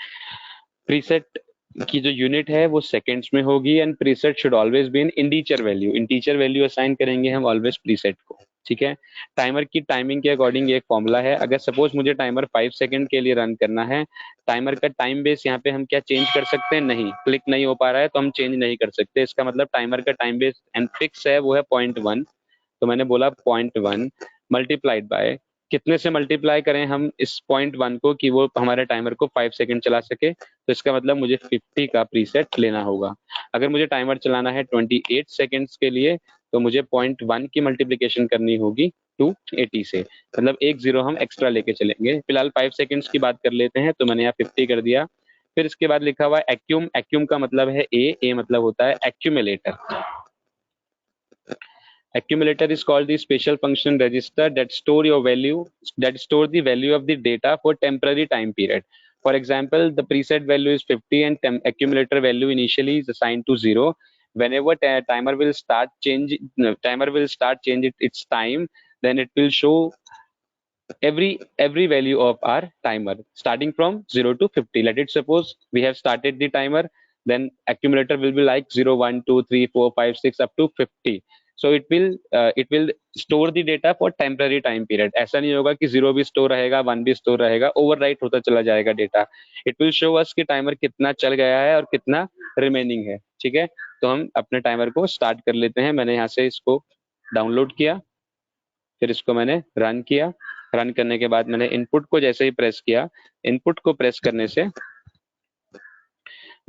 प्रीसेट की जो यूनिट है वो सेकंड्स में होगी and preset should always be in integer value, integer value assign करेंगे हम ऑलवेज प्रीसेट को, ठीक है। टाइमर की टाइमिंग के अकॉर्डिंग एक फॉर्मूला है, अगर सपोज मुझे टाइमर 5 सेकंड के लिए रन करना है, टाइमर का टाइम बेस यहाँ पे हम क्या चेंज कर सकते हैं, नहीं, क्लिक नहीं हो पा रहा है तो हम चेंज नहीं कर सकते। इसका मतलब टाइमर का टाइम बेस एंड फिक्स है, वो है 0.1। तो मैंने बोला 0.1 मल्टीप्लाइड बाय, कितने से मल्टीप्लाई करें हम इस 0.1 को कि वो हमारे टाइमर को 5 सेकंड चला सके, तो इसका मतलब मुझे 50 का प्रीसेट लेना होगा। अगर मुझे टाइमर चलाना है 28 सेकंड्स के लिए तो मुझे 0.1 की मल्टीप्लिकेशन करनी होगी 280 से, मतलब एक जीरो हम एक्स्ट्रा लेके चलेंगे। फिलहाल 5 सेकंड्स की बात कर लेते हैं, तो मैंने यहाँ 50 कर दिया। फिर इसके बाद लिखा हुआ है एक्यूम, एक्यूम का मतलब है ए मतलब होता है accumulator. Accumulator is called the special function register that store the value of the data for temporary time period. For example, the preset value is 50 and accumulator value initially is assigned to 0. Whenever timer will start change its time, then it will show every value of our timer starting from 0 to 50. Let it suppose we have started the timer, then accumulator will be like 0, 1, 2, 3, 4, 5, 6 up to 50. So it will store the data for temporary time period. ऐसा नहीं होगा कि 0 भी store रहेगा, 1 भी store रहेगा, overwrite होता चला जाएगा data. It will show us कि टाइमर कितना चल गया है और कितना रिमेनिंग है, ठीक है। तो हम अपने टाइमर को स्टार्ट कर लेते हैं। मैंने यहाँ से इसको डाउनलोड किया, फिर इसको मैंने रन किया। रन करने के बाद मैंने इनपुट को जैसे ही प्रेस किया, इनपुट को प्रेस करने से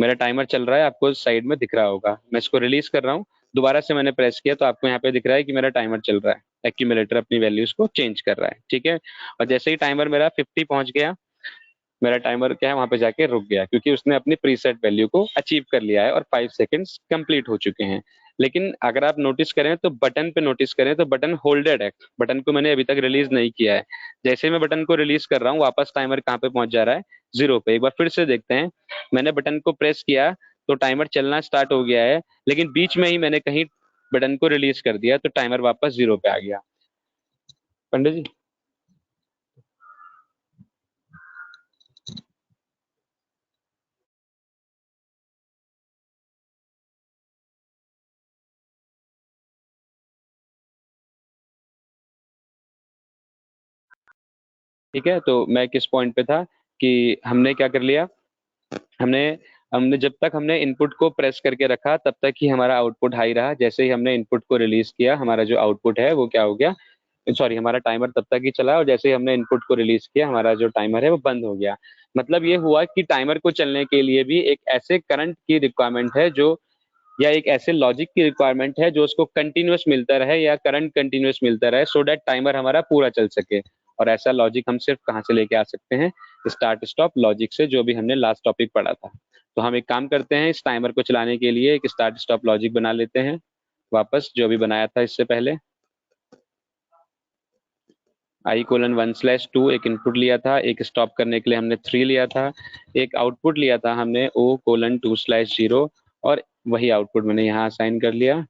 मेरा टाइमर चल रहा है, आपको साइड में दिख रहा होगा। मैं इसको रिलीज कर रहा हूँ, दोबारा से मैंने प्रेस किया तो आपको यहाँ पे दिख रहा है कि मेरा टाइमर चल रहा है, एक्यूमुलेटर अपनी वैल्यूज को चेंज कर रहा है, ठीक है। और जैसे ही टाइमर मेरा 50 पहुंच गया, मेरा टाइमर क्या है वहां पे जाके रुक गया, क्योंकि उसने अपनी प्रीसेट वैल्यू को अचीव कर लिया है और 5 सेकंड्स कंप्लीट हो चुके हैं। लेकिन अगर आप नोटिस करें तो बटन पे नोटिस करें तो बटन होल्डेड है, बटन को मैंने अभी तक रिलीज नहीं किया है। जैसे मैं बटन को रिलीज कर रहा हूँ, वापस टाइमर कहाँ पे पहुंच जा रहा है, 0 पे। एक बार फिर से देखते हैं, मैंने बटन को प्रेस किया तो टाइमर चलना स्टार्ट हो गया है, लेकिन बीच में ही मैंने कहीं बटन को रिलीज कर दिया तो टाइमर वापस 0 पे आ गया। पंडित जी, ठीक है। तो मैं किस पॉइंट पे था कि हमने क्या कर लिया, हमने हमने जब तक हमने इनपुट को प्रेस करके रखा तब तक ही हमारा आउटपुट हाई रहा। जैसे ही हमने इनपुट को रिलीज किया, हमारा जो आउटपुट है वो क्या हो गया, सॉरी, हमारा टाइमर तब तक ही चला और जैसे ही हमने इनपुट को रिलीज किया, हमारा जो टाइमर है वो बंद हो गया। मतलब ये हुआ कि टाइमर को चलने के लिए भी एक ऐसे करंट की रिक्वायरमेंट है जो, या एक ऐसे लॉजिक की रिक्वायरमेंट है जो उसको कंटिन्यूअस मिलता रहे या करंट कंटिन्यूअस मिलता रहे, सो दैट टाइमर हमारा पूरा चल सके। और ऐसा लॉजिक हम सिर्फ कहाँ से लेके आ सकते हैं, स्टार्ट स्टॉप लॉजिक से, जो भी हमने लास्ट टॉपिक पढ़ा था। तो हम एक काम करते हैं, इस टाइमर को चलाने के लिए एक स्टार्ट स्टॉप लॉजिक बना लेते हैं, वापस जो भी बनाया था इससे पहले। I:1/2 एक इनपुट लिया था, एक स्टॉप करने के लिए हमने 3 लिया था, एक आउटपुट लिया था हमने O:2/0, और वही आउटपुट मैंने यहाँ असाइन कर लिया।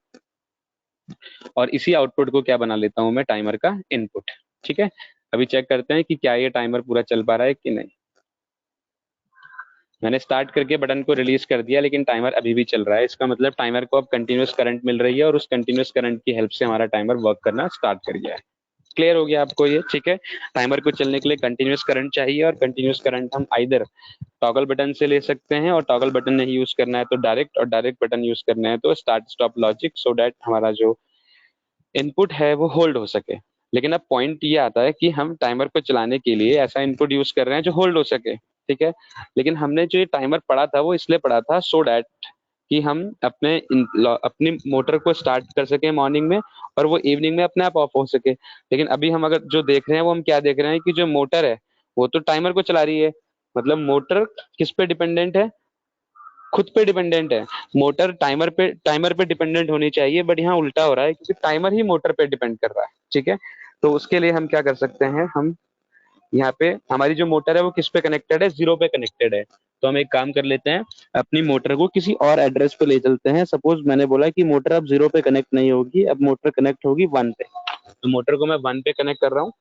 और इसी आउटपुट को क्या बना लेता हूँ मैं, टाइमर का इनपुट, ठीक है। अभी चेक करते हैं कि क्या ये टाइमर पूरा चल पा रहा है कि नहीं। मैंने स्टार्ट करके बटन को रिलीज कर दिया, लेकिन टाइमर अभी भी चल रहा है। इसका मतलब टाइमर को अब कंटिन्यूअस करंट मिल रही है और उस कंटिन्यूअस करंट की हेल्प से हमारा टाइमर वर्क करना स्टार्ट कर गया है। क्लियर हो गया आपको ये, ठीक है। टाइमर को चलने के लिए कंटिन्यूअस करंट चाहिए, और कंटिन्यूअस करंट हम आइदर टॉगल बटन से ले सकते हैं, और टॉगल बटन नहीं यूज करना है तो डायरेक्ट, और डायरेक्ट बटन यूज करना है तो start stop logic, so that हमारा जो इनपुट है वो होल्ड हो सके। लेकिन अब पॉइंट ये आता है कि हम टाइमर को चलाने के लिए ऐसा इनपुट यूज कर रहे हैं जो होल्ड हो सके, ठीक है। लेकिन हमने जो ये टाइमर पढ़ा था वो इसलिए पढ़ा था सो डैट कि हम अपनी मोटर को स्टार्ट कर सके मॉर्निंग में, और वो इवनिंग में अपने आप ऑफ हो सके। लेकिन अभी हम अगर जो देख रहे हैं वो हम क्या देख रहे हैं कि जो मोटर है वो तो टाइमर को चला रही है। मतलब मोटर किस पे डिपेंडेंट है, खुद पे डिपेंडेंट है। मोटर टाइमर पे डिपेंडेंट होनी चाहिए, बट यहाँ उल्टा हो रहा है क्योंकि टाइमर ही मोटर पे डिपेंड कर रहा है। ठीक है, तो उसके लिए हम क्या कर सकते हैं, हम यहाँ पे हमारी जो मोटर है वो किस पे कनेक्टेड है, 0 पे कनेक्टेड है। तो हम एक काम कर लेते हैं, अपनी मोटर को किसी और एड्रेस पे ले चलते हैं। सपोज मैंने बोला कि मोटर अब 0 पे कनेक्ट नहीं होगी, अब मोटर कनेक्ट होगी 1 पे। तो मोटर को मैं 1 पे कनेक्ट कर रहा हूँ,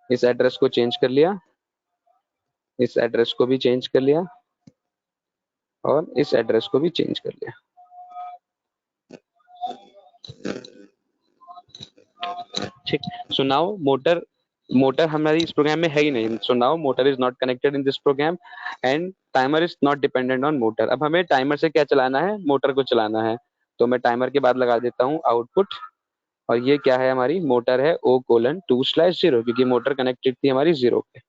इस एड्रेस को चेंज कर लिया, इस एड्रेस को भी चेंज कर लिया, और इस एड्रेस को भी चेंज कर लिया। ठीक, सो नाउ मोटर हमारी इस प्रोग्राम में है ही नहीं। So now motor is not connected in this program and timer is not dependent on motor. अब हमें टाइमर से क्या चलाना है, मोटर को चलाना है। तो मैं टाइमर के बाद लगा देता हूँ आउटपुट, और ये क्या है, हमारी मोटर है O:2/0, क्योंकि मोटर कनेक्टेड थी हमारी 0 पे।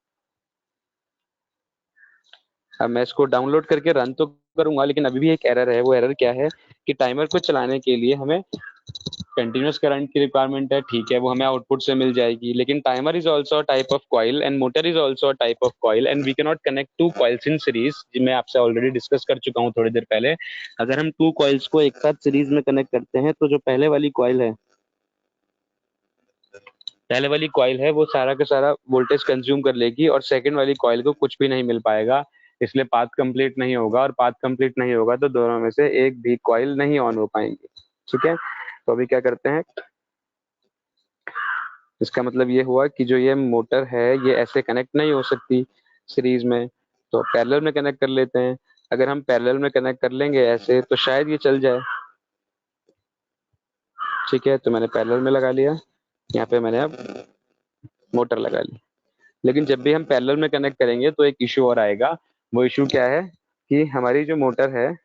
अब मैं इसको डाउनलोड करके रन तो करूंगा, लेकिन अभी भी एक एरर है। वो एरर क्या है कि टाइमर को चलाने के लिए हमें कंटिन्यूअस करंट की रिक्वायरमेंट है। ठीक है, वो हमें आउटपुट से मिल जाएगी, लेकिन timer is also type of coil and motor is also type of coil and we can not connect two coils in series. मैं आपसे ऑलरेडी डिस्कस कर चुका हूँ थोड़ी देर पहले। अगर हम 2 कॉइल्स को एक साथ सीरीज में कनेक्ट करते हैं तो जो पहले वाली कॉइल है वो सारा का सारा वोल्टेज कंज्यूम कर लेगी और सेकंड वाली कॉइल को कुछ भी नहीं मिल पाएगा, इसलिए पाथ कंप्लीट नहीं होगा, और पाथ कंप्लीट नहीं होगा तो दोनों में से एक भी कॉइल नहीं ऑन हो पाएंगे। ठीक है, तो अभी क्या करते हैं, इसका मतलब ये हुआ कि जो ये मोटर है ये ऐसे कनेक्ट नहीं हो सकती सीरीज में, तो पैरेलल में कनेक्ट कर लेते हैं। अगर हम पैरेलल में कनेक्ट कर लेंगे ऐसे तो शायद ये चल जाए। ठीक है, तो मैंने पैरेलल में लगा लिया, यहाँ पे मैंने अब मोटर लगा ली। लेकिन जब भी हम पैरेलल में कनेक्ट करेंगे तो एक इशू और आएगा। वो इशू क्या है कि हमारी जो मोटर है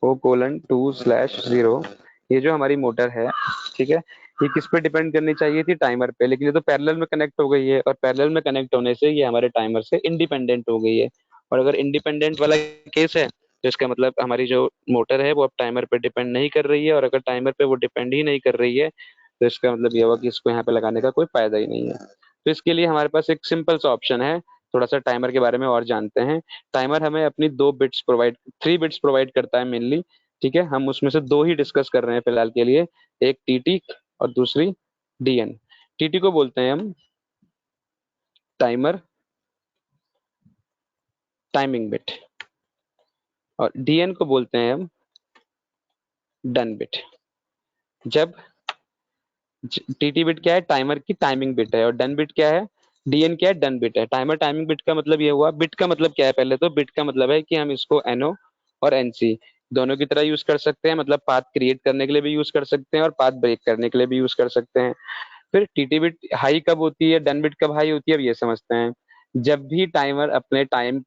O:2/0, ये जो हमारी मोटर है, ठीक है, ये किस पे डिपेंड करनी चाहिए थी, टाइमर पे, लेकिन ये तो पैरेलल में कनेक्ट हो गई है, और पैरेलल में कनेक्ट होने से ये हमारे टाइमर से इंडिपेंडेंट हो गई है। और अगर इंडिपेंडेंट वाला केस है तो इसका मतलब हमारी जो मोटर है वो अब टाइमर पे डिपेंड नहीं कर रही है, और अगर टाइमर पे वो डिपेंड ही नहीं कर रही है तो इसका मतलब ये हुआ कि इसको यहाँ पे लगाने का कोई फायदा ही नहीं है। तो इसके लिए हमारे पास एक सिंपल सा ऑप्शन है। थोड़ा सा टाइमर के बारे में और जानते हैं। टाइमर हमें अपनी 3 बिट्स प्रोवाइड करता है मेनली। ठीक है, हम उसमें से 2 ही डिस्कस कर रहे हैं फिलहाल के लिए, एक टीटी और दूसरी डीएन। टीटी को बोलते हैं हम टाइमर टाइमिंग बिट, और डीएन को बोलते हैं हम डन बिट। जब टीटी बिट क्या है, टाइमर की टाइमिंग बिट है, और डन बिट क्या है, डीएन क्या है, डन बिट है। टाइमर टाइमिंग बिट का मतलब ये हुआ, बिट का मतलब क्या है, पहले तो बिट का मतलब है कि हम इसको एनओ और एनसी दोनों की तरह यूज कर सकते हैं, मतलब पाथ क्रिएट करने के लिए भी यूज कर सकते हैं और पाथ ब्रेक करने के लिए भी यूज कर सकते हैं। फिर टीटी बिट हाई कब होती है, डन बिट कब हाई होती है, अब ये समझते हैं। जब भी टाइमर अपने टाइम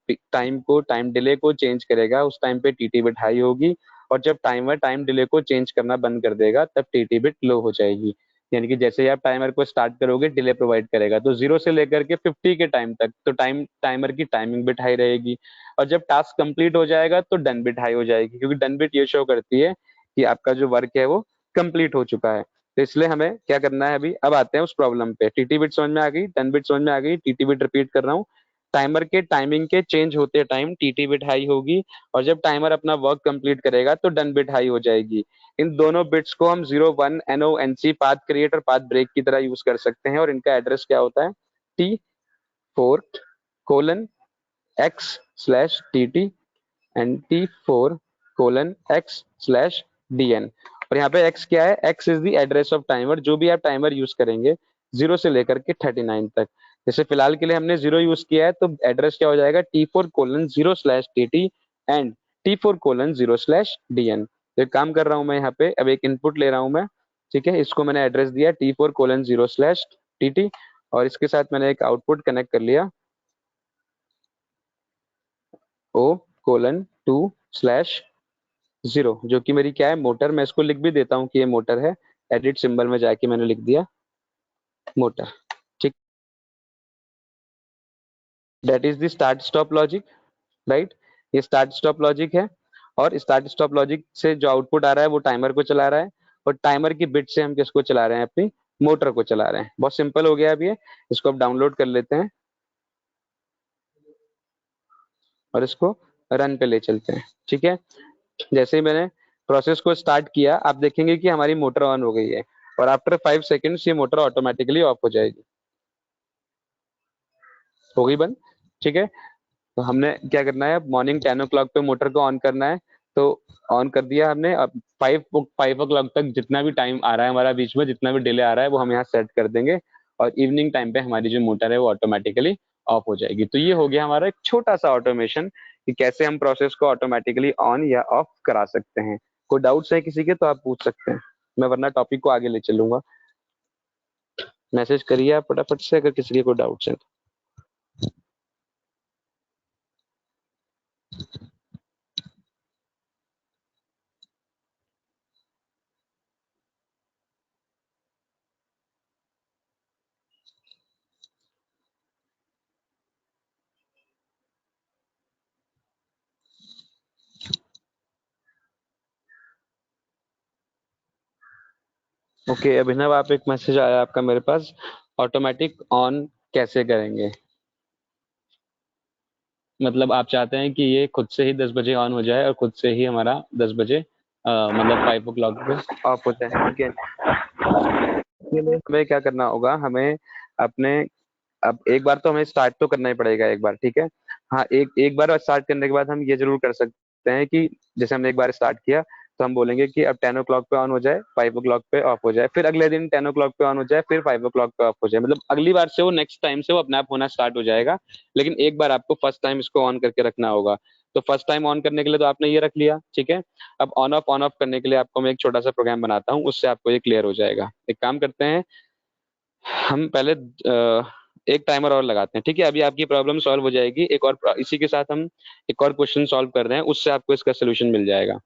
डिले को चेंज करेगा उस टाइम पे टीटी बिट हाई होगी, और जब टाइमर टाइम डिले को चेंज करना बंद कर देगा तब टीटी बिट लो हो जाएगी। यानी कि जैसे ही आप टाइमर को स्टार्ट करोगे डिले प्रोवाइड करेगा, तो 0 से लेकर के 50 के टाइम तक तो टाइमर की टाइमिंग बिट हाई रहेगी, और जब टास्क कंप्लीट हो जाएगा तो डन बिट हाई हो जाएगी, क्योंकि डन बिट ये शो करती है कि आपका जो वर्क है वो कंप्लीट हो चुका है। तो इसलिए हमें क्या करना है, अभी अब आते हैं उस प्रॉब्लम पे। टीटी बिट समझ में आ गई, डन बिट समझ में आ गई, टीटी बिट रिपीट कर रहा हूँ। टाइमर के टाइमिंग के चेंज होते टाइम टीटी बिट हाई होगी, और जब टाइमर अपना वर्क कंप्लीट करेगा तो डन बिट हाई हो जाएगी। इन दोनों बिट्स को हम 0 1 एनओ एनसी पाथ क्रिएट और पाथ ब्रेक की तरह यूज कर सकते हैं, और इनका एड्रेस क्या होता है, T4:x/tt एंड T4:x/dn। और यहाँ पे x क्या है, x is the address off timer, जो भी आप टाइमर यूज करेंगे 0 से लेकर के 39 तक। जैसे फिलहाल के लिए हमने 0 यूज किया है तो एड्रेस क्या हो जाएगा, T4:0/tt एंड T4:0/dn। तो एक काम कर रहा हूँ मैं, यहाँ पे अब एक इनपुट ले रहा हूँ मैं। ठीक है, इसको मैंने एड्रेस दिया T4:0/tt, और इसके साथ मैंने एक आउटपुट कनेक्ट कर लिया O:2/0, जो कि मेरी क्या है, मोटर। मैं इसको लिख भी देता हूँ कि ये मोटर है, एडिट सिंबल में जाके मैंने लिख दिया मोटर। ठीक, that is the start stop logic, right. ये स्टार्ट स्टॉप लॉजिक है, और स्टार्ट स्टॉप लॉजिक से जो आउटपुट आ रहा है वो टाइमर को चला रहा है, और टाइमर की बिट से हम किसको चला रहे हैं, अपनी मोटर को चला रहे हैं। बहुत सिंपल हो गया अब ये, इसको अब डाउनलोड कर लेते हैं। और इसको रन पे ले चलते हैं। ठीक है, जैसे ही मैंने प्रोसेस को स्टार्ट किया, आप देखेंगे कि हमारी मोटर ऑन हो गई है और आफ्टर 5 सेकेंड्स ये मोटर ऑटोमेटिकली ऑफ हो जाएगी। हो गई बंद। ठीक है, तो हमने क्या करना है, मॉर्निंग 10 o'clock पे मोटर को ऑन करना है, तो ऑन कर दिया हमने। अब 5 o'clock तक जितना भी टाइम आ रहा है हमारा, बीच में जितना भी डिले आ रहा है वो हम यहाँ सेट कर देंगे और इवनिंग टाइम पे हमारी जो मोटर है वो ऑटोमेटिकली ऑफ हो जाएगी। तो ये हो गया हमारा एक छोटा सा ऑटोमेशन कि कैसे हम प्रोसेस को ऑटोमेटिकली ऑन या ऑफ करा सकते हैं। कोई डाउट्स है किसी के तो आप पूछ सकते हैं, मैं वरना टॉपिक को आगे ले चलूंगा। मैसेज करिए आप फटाफट से अगर किसी के कोई डाउट्स है तो। ओके अभिनव, आप एक मैसेज आया आपका मेरे पास, ऑटोमेटिक ऑन कैसे करेंगे? मतलब आप चाहते हैं कि ये खुद से ही 10 बजे ऑन हो जाए और खुद से ही हमारा 10 बजे मतलब 5 o'clock पे ऑफ हो जाए। ठीक है, इसके लिए हमें क्या करना होगा, हमें अपने, अब एक बार तो हमें स्टार्ट तो करना ही पड़ेगा एक बार। ठीक है, हाँ, एक एक बार स्टार्ट करने के बाद हम ये जरूर कर सकते हैं कि जैसे हमने एक बार स्टार्ट किया तो हम बोलेंगे कि अब 10 o'clock पे ऑन हो जाए, 5 o'clock पे ऑफ हो जाए, फिर अगले दिन 10 o'clock पे ऑन हो जाए, फिर 5 o'clock पे ऑफ हो जाए। मतलब अगली बार से वो नेक्स्ट टाइम से वो अपने आप होना स्टार्ट हो जाएगा, लेकिन एक बार आपको फर्स्ट टाइम इसको ऑन करके रखना होगा। तो फर्स्ट टाइम ऑन करने के लिए तो आपने ये रख लिया। ठीक है, अब ऑन ऑफ करने के लिए आपको मैं एक छोटा सा प्रोग्राम बनाता हूँ, उससे आपको ये क्लियर हो जाएगा। एक काम करते हैं, हम पहले एक टाइमर और लगाते हैं। ठीक है, अभी आपकी प्रॉब्लम सॉल्व हो जाएगी। एक और इसी के साथ हम एक और क्वेश्चन सॉल्व कर रहे हैं, उससे आपको इसका सोल्यूशन मिल जाएगा।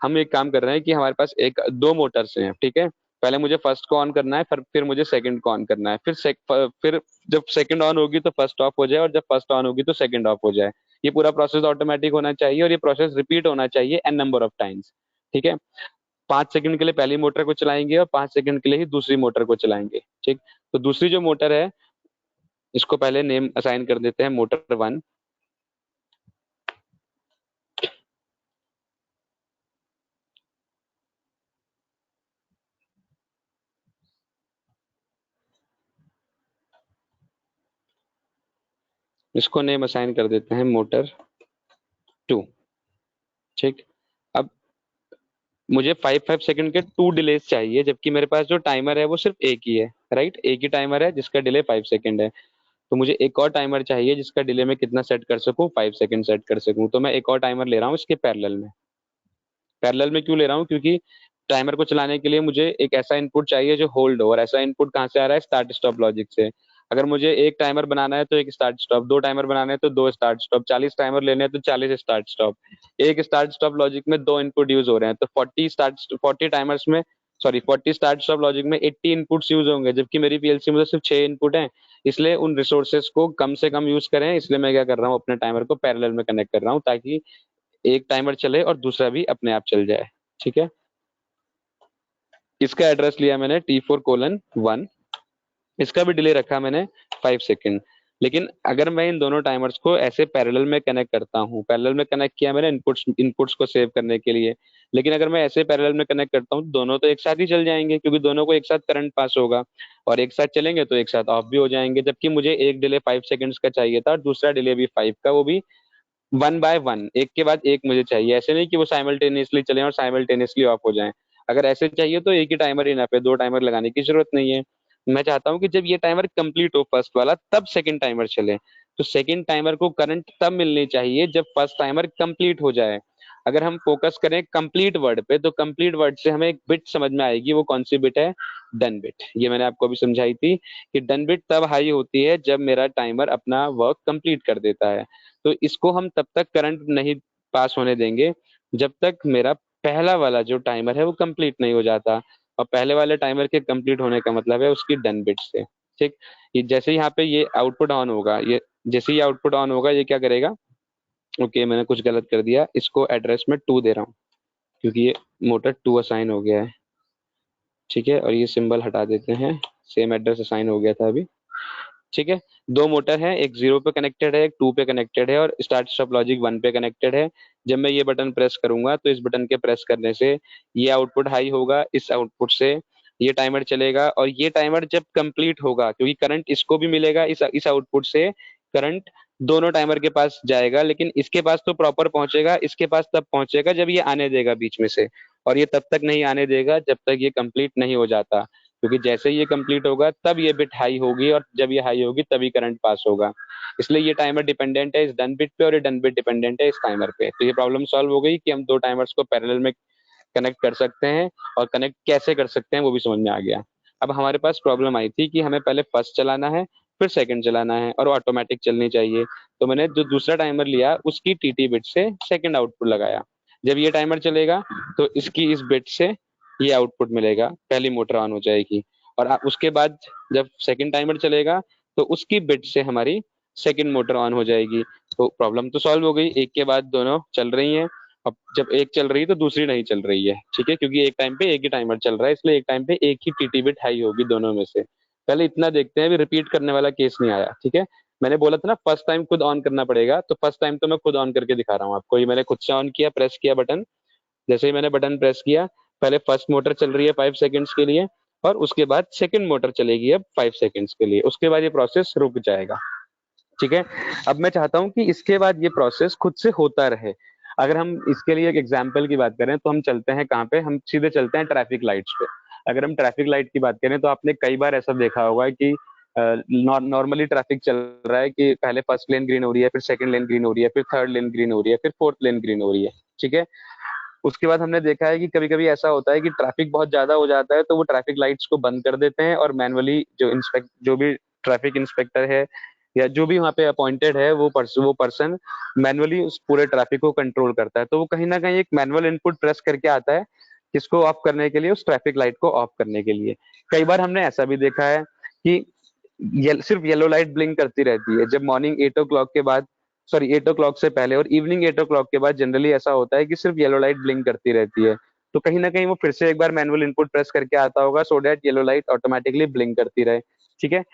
हम एक काम कर रहे हैं कि हमारे पास एक दो मोटर्स हैं। ठीक है, पहले मुझे फर्स्ट को ऑन करना है, फिर मुझे सेकंड को ऑन करना है, फिर जब सेकंड ऑन होगी तो फर्स्ट ऑफ हो जाए और जब फर्स्ट ऑन होगी तो सेकंड ऑफ हो जाए। ये पूरा प्रोसेस ऑटोमेटिक होना चाहिए और ये प्रोसेस रिपीट होना चाहिए n नंबर ऑफ टाइम्स। ठीक है, 5 सेकंड के लिए पहली मोटर को चलाएंगे और 5 सेकंड के लिए ही दूसरी मोटर को चलाएंगे। ठीक, तो दूसरी जो मोटर है इसको पहले नेम असाइन कर देते हैं मोटर 1। इसको नेम असाइन कर देते हैं मोटर 2। ठीक, अब मुझे 5 सेकंड के 2 डिलेस चाहिए, जबकि मेरे पास जो टाइमर है वो सिर्फ एक ही है। राइट, एक ही टाइमर है जिसका डिले 5 सेकंड है। तो मुझे एक और टाइमर चाहिए जिसका डिले मैं कितना सेट कर सकूं, 5 सेकंड सेट कर सकूं। तो मैं एक और टाइमर ले रहा हूँ इसके पैरेलल में। पैरेलल में क्यों ले रहा हूँ, क्योंकि टाइमर को चलाने के लिए मुझे एक ऐसा इनपुट चाहिए जो होल्ड हो, और ऐसा इनपुट कहाँ से आ रहा है, स्टार्ट स्टॉप लॉजिक से। अगर मुझे एक टाइमर बनाना है तो एक स्टार्ट स्टॉप, दो टाइमर बनाने हैं तो दो स्टार्ट स्टॉप, 40 टाइमर लेने हैं तो 40 स्टार्ट स्टॉप। एक स्टार्ट स्टॉप लॉजिक में दो इनपुट यूज हो रहे हैं, तो 40 टाइमर्स में, सॉरी 40 स्टार्ट स्टॉप लॉजिक में 80 इनपुट्स यूज होंगे, जबकि मेरी पीएलसी में तो सिर्फ 6 इनपुट हैं। इसलिए उन रिसोर्सेज को कम से कम यूज करें, इसलिए मैं क्या कर रहा हूँ, अपने टाइमर को पैरेलल में कनेक्ट कर रहा हूँ ताकि एक टाइमर चले और दूसरा भी अपने आप चल जाए। ठीक है, इसका एड्रेस लिया मैंने T4:1, इसका भी डिले रखा मैंने 5 सेकंड। लेकिन अगर मैं इन दोनों टाइमर्स को ऐसे पैरेलल में कनेक्ट करता हूँ, पैरेलल में कनेक्ट किया मैंने इनपुट्स को सेव करने के लिए, लेकिन अगर मैं ऐसे पैरेलल में कनेक्ट करता हूँ तो दोनों तो एक साथ ही चल जाएंगे, क्योंकि दोनों को एक साथ करंट पास होगा और एक साथ चलेंगे तो एक साथ ऑफ भी हो जाएंगे। जबकि मुझे एक डिले 5 सेकंड्स का चाहिए था और दूसरा डिले भी 5 का, वो भी 1 बाय 1, एक के बाद एक मुझे चाहिए। ऐसे नहीं कि वो साइमल्टेनियसली चले और साइमल्टेनियसली ऑफ हो जाएं। अगर ऐसे चाहिए तो एक ही टाइमर इनफ है, दो टाइमर लगाने की जरूरत नहीं है। मैं चाहता हूँ कि जब ये टाइमर कंप्लीट हो फर्स्ट वाला तब सेकंड टाइमर चले। तो सेकंड टाइमर को करंट तब मिलनी चाहिए जब फर्स्ट टाइमर कंप्लीट हो जाए। अगर हम फोकस करें कंप्लीट वर्ड पे तो कंप्लीट वर्ड से हमें एक बिट समझ में आएगी, वो कौन सी बिट है, डन बिट। ये मैंने आपको अभी समझाई थी कि डन बिट तब हाई होती है जब मेरा टाइमर अपना वर्क कंप्लीट कर देता है। तो इसको हम तब तक करंट नहीं पास होने देंगे जब तक मेरा पहला वाला जो टाइमर है वो कंप्लीट नहीं हो जाता। और पहले वाले टाइमर के कंप्लीट होने का मतलब है उसकी डन बिट से। ठीक, ये जैसे यहाँ पे ये आउटपुट ऑन होगा, ये जैसे ही आउटपुट ऑन होगा ये क्या करेगा, ओके मैंने कुछ गलत कर दिया, इसको एड्रेस में 2 दे रहा हूँ क्योंकि ये मोटर 2 असाइन हो गया है। ठीक है, और ये सिंबल हटा देते हैं, सेम एड्रेस असाइन हो गया था अभी। ठीक है, दो मोटर है, एक 0 पे कनेक्टेड है, एक 2 पे कनेक्टेड है और स्टार्ट स्टॉप लॉजिक 1 पे कनेक्टेड है। जब मैं ये बटन प्रेस करूंगा तो इस बटन के प्रेस करने से ये आउटपुट हाई होगा, इस आउटपुट से ये टाइमर चलेगा और ये टाइमर जब कंप्लीट होगा, क्योंकि करंट इसको भी मिलेगा, इस आउटपुट से करंट दोनों टाइमर के पास जाएगा, लेकिन इसके पास तो प्रॉपर पहुंचेगा, इसके पास तब पहुंचेगा जब ये आने देगा बीच में से, और ये तब तक नहीं आने देगा जब तक ये कंप्लीट नहीं हो जाता, क्योंकि जैसे ही ये कंप्लीट होगा तब ये बिट हाई होगी और जब ये हाई होगी तभी करंट पास होगा। इसलिए ये टाइमर डिपेंडेंट है इस डन बिट पे और ये डन बिट डिपेंडेंट है इस टाइमर पे। तो ये प्रॉब्लम सॉल्व हो गई कि हम दो टाइमर्स को पैरेलल में कनेक्ट कर सकते हैं, और कनेक्ट कैसे कर सकते हैं वो भी समझ में आ गया। अब हमारे पास प्रॉब्लम आई थी कि हमें पहले फर्स्ट चलाना है, फिर सेकंड चलाना है और ऑटोमेटिक चलनी चाहिए। तो मैंने जो दूसरा टाइमर लिया उसकी टीटी बिट से सेकंड आउटपुट लगाया। जब ये टाइमर चलेगा तो इसकी इस बिट से ये आउटपुट मिलेगा, पहली मोटर ऑन हो जाएगी। और उसके बाद जब सेकंड टाइमर चलेगा तो उसकी बिट से हमारी सेकंड मोटर ऑन हो जाएगी। तो प्रॉब्लम तो सॉल्व हो गई, एक के बाद दोनों चल रही हैं। अब जब एक चल रही है तो दूसरी नहीं चल रही है, ठीक है, क्योंकि एक टाइम पे एक ही टाइमर चल रहा है, इसलिए एक टाइम पे एक ही टीटी बिट हाई होगी दोनों में से। पहले इतना देखते हैं, अभी रिपीट करने वाला केस नहीं आया, ठीक है। मैंने बोला था ना फर्स्ट टाइम खुद ऑन करना पड़ेगा, तो फर्स्ट टाइम तो मैं खुद ऑन करके दिखा रहा हूँ आपको। ये मैंने खुद से ऑन किया, प्रेस किया बटन। जैसे ही मैंने बटन प्रेस किया, पहले फर्स्ट मोटर चल रही है 5 सेकंड्स के लिए, और उसके बाद सेकंड मोटर चलेगी अब 5 सेकंड्स के लिए, उसके बाद ये प्रोसेस रुक जाएगा, ठीक है। अब मैं चाहता हूं कि इसके बाद ये प्रोसेस खुद से होता रहे। अगर हम इसके लिए एक एग्जांपल की बात करें तो हम चलते हैं कहाँ पे, हम सीधे चलते हैं ट्रैफिक लाइट्स पे। अगर हम ट्रैफिक लाइट की बात करें तो आपने कई बार ऐसा देखा होगा कि नॉर्मली ट्रैफिक चल रहा है कि पहले फर्स्ट लेन ग्रीन हो रही है, फिर सेकंड लेन ग्रीन हो रही है, फिर थर्ड लेन ग्रीन हो रही है, फिर फोर्थ लेन ग्रीन हो रही है, ठीक है। उसके बाद हमने देखा है कि कभी कभी ऐसा होता है कि ट्रैफिक बहुत ज्यादा हो जाता है तो वो ट्रैफिक लाइट्स को बंद कर देते हैं और मैनुअली जो भी ट्रैफिक इंस्पेक्टर है या जो भी वहाँ पे अपॉइंटेड है वो पर्सन मैनुअली उस पूरे ट्रैफिक को कंट्रोल करता है। तो वो कहीं ना कहीं एक मैनुअल इनपुट प्रेस करके आता है किसको ऑफ करने के लिए, उस ट्रैफिक लाइट को ऑफ करने के लिए। कई बार हमने ऐसा भी देखा है कि सिर्फ येलो लाइट ब्लिंक करती रहती है जब मॉर्निंग 8 o'clock के बाद, सॉरी 8 o'clock से पहले और इवनिंग 8 o'clock के बाद जनरली ऐसा होता है कि सिर्फ येलो लाइट ब्लिंक करती रहती है। तो कहीं ना कहीं वो फिर से एक बार मैनुअल इनपुट प्रेस करके आता होगा so that yellow light automatically blink करती रहे, ठीक है।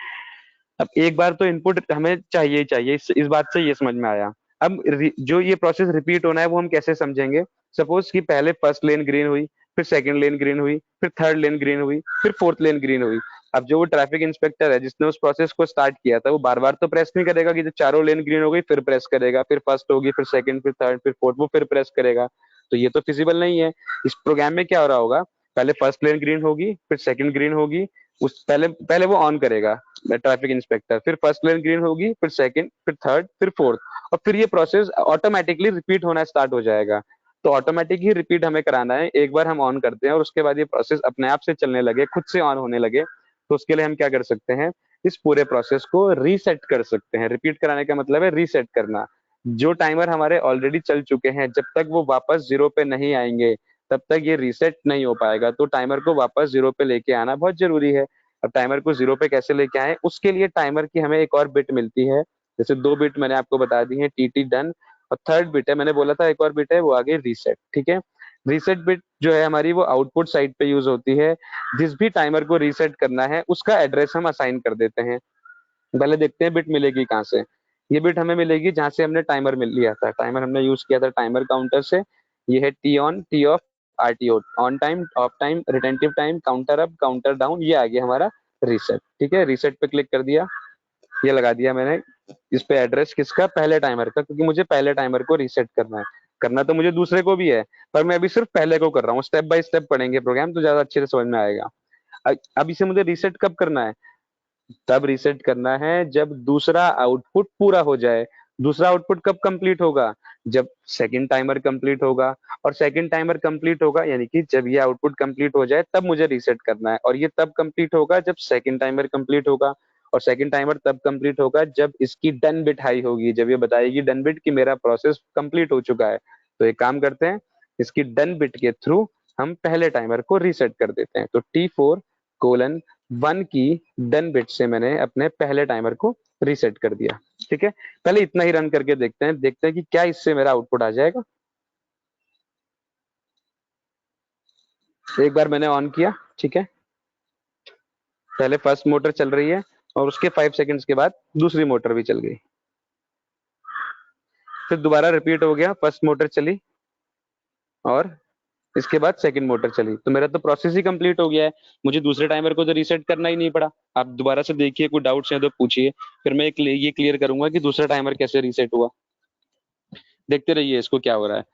अब एक बार तो इनपुट हमें चाहिए ही चाहिए, इस बात से ये समझ में आया। अब जो ये प्रोसेस रिपीट होना है वो हम कैसे समझेंगे। सपोज कि पहले फर्स्ट लेन ग्रीन हुई, फिर सेकंड लेन ग्रीन हुई, फिर थर्ड लेन ग्रीन हुई, फिर फोर्थ लेन ग्रीन हुई। अब जो वो ट्रैफिक इंस्पेक्टर है जिसने उस प्रोसेस को स्टार्ट किया था वो बार बार तो प्रेस नहीं करेगा कि जब चारों लेन ग्रीन हो गई फिर प्रेस करेगा, फिर फर्स्ट होगी, फिर सेकंड, फिर थर्ड, फिर फोर्थ, वो फिर प्रेस करेगा। तो ये तो फिजिबल नहीं है। इस प्रोग्राम में क्या हो रहा होगा, पहले फर्स्ट लेन ग्रीन होगी, फिर सेकंड ग्रीन होगी, उस पहले पहले वो ऑन करेगा ट्रैफिक इंस्पेक्टर, फिर फर्स्ट लेन ग्रीन होगी, फिर सेकंड, फिर थर्ड, फिर फोर्थ, और फिर ये प्रोसेस ऑटोमेटिकली रिपीट होना स्टार्ट हो जाएगा। तो ऑटोमेटिक ही रिपीट हमें कराना है, एक बार हम ऑन करते हैं और उसके बाद ये प्रोसेस अपने आप से चलने लगे, खुद से ऑन होने लगे, तो उसके लिए हम क्या कर सकते हैं, इस पूरे प्रोसेस को रीसेट कर सकते हैं। रिपीट कराने का मतलब है रीसेट करना। जो टाइमर हमारे ऑलरेडी चल चुके हैं जब तक वो वापस जीरो पे नहीं आएंगे तब तक ये रीसेट नहीं हो पाएगा। तो टाइमर को वापस जीरो पे लेके आना बहुत जरूरी है। अब टाइमर को जीरो पे कैसे लेके आए, उसके लिए टाइमर की हमें एक और बिट मिलती है। जैसे दो बिट मैंने आपको बता दी है, टीटी डन, और थर्ड बिट है मैंने बोला था एक और बिट है वो आगे रीसेट, ठीक है। रीसेट बिट जो है हमारी वो आउटपुट साइड पे यूज होती है। जिस भी टाइमर को रीसेट करना है उसका एड्रेस हम असाइन कर देते हैं। पहले देखते हैं बिट मिलेगी कहाँ से। ये बिट हमें मिलेगी जहां से हमने टाइमर मिल लिया था, टाइमर हमने यूज किया था टाइमर काउंटर से। ये है T on, T of, RTO, on time, of time, retentive time, counter up, counter down, ये आ गया हमारा रीसेट, ठीक है। रीसेट पे क्लिक कर दिया, ये लगा दिया मैंने इस पे एड्रेस किसका, पहले टाइमर का, क्योंकि मुझे पहले टाइमर को रीसेट करना है। करना तो मुझे दूसरे को भी है पर मैं अभी सिर्फ पहले को कर रहा हूँ। स्टेप बाय स्टेप पढ़ेंगे प्रोग्राम तो ज्यादा अच्छे से समझ में आएगा। अब इसे मुझे रीसेट कब करना है, तब रीसेट करना है जब दूसरा आउटपुट पूरा हो जाए। दूसरा आउटपुट कब कंप्लीट होगा, जब सेकंड टाइमर कंप्लीट होगा। और सेकंड टाइमर कंप्लीट होगा यानी कि जब ये आउटपुट कंप्लीट हो जाए तब मुझे रीसेट करना है, और ये तब कंप्लीट होगा जब सेकंड टाइमर कंप्लीट होगा। और सेकंड टाइमर तब कंप्लीट होगा जब इसकी डन बिट हाई होगी, जब ये बताएगी डन बिट कि मेरा प्रोसेस कंप्लीट हो चुका है। तो एक काम करते हैं, इसकी डन बिट के थ्रू हम पहले टाइमर को रीसेट कर देते हैं। तो T4:1 की डन बिट से मैंने अपने पहले टाइमर को रीसेट कर दिया, ठीक है। पहले इतना ही रन करके देखते हैं कि क्या इससे मेरा आउटपुट आ जाएगा। एक बार मैंने ऑन किया, ठीक है, पहले फर्स्ट मोटर चल रही है, और उसके 5 सेकंड्स के बाद दूसरी मोटर भी चल गई। फिर दोबारा रिपीट हो गया, फर्स्ट मोटर चली और इसके बाद सेकंड मोटर चली, तो मेरा तो प्रोसेस ही कंप्लीट हो गया है। मुझे दूसरे टाइमर को तो रीसेट करना ही नहीं पड़ा। आप दोबारा से देखिए, कोई डाउट्स हैं तो पूछिए, फिर मैं ये क्लियर करूंगा कि दूसरा टाइमर कैसे रीसेट हुआ। देखते रहिए इसको क्या हो रहा है।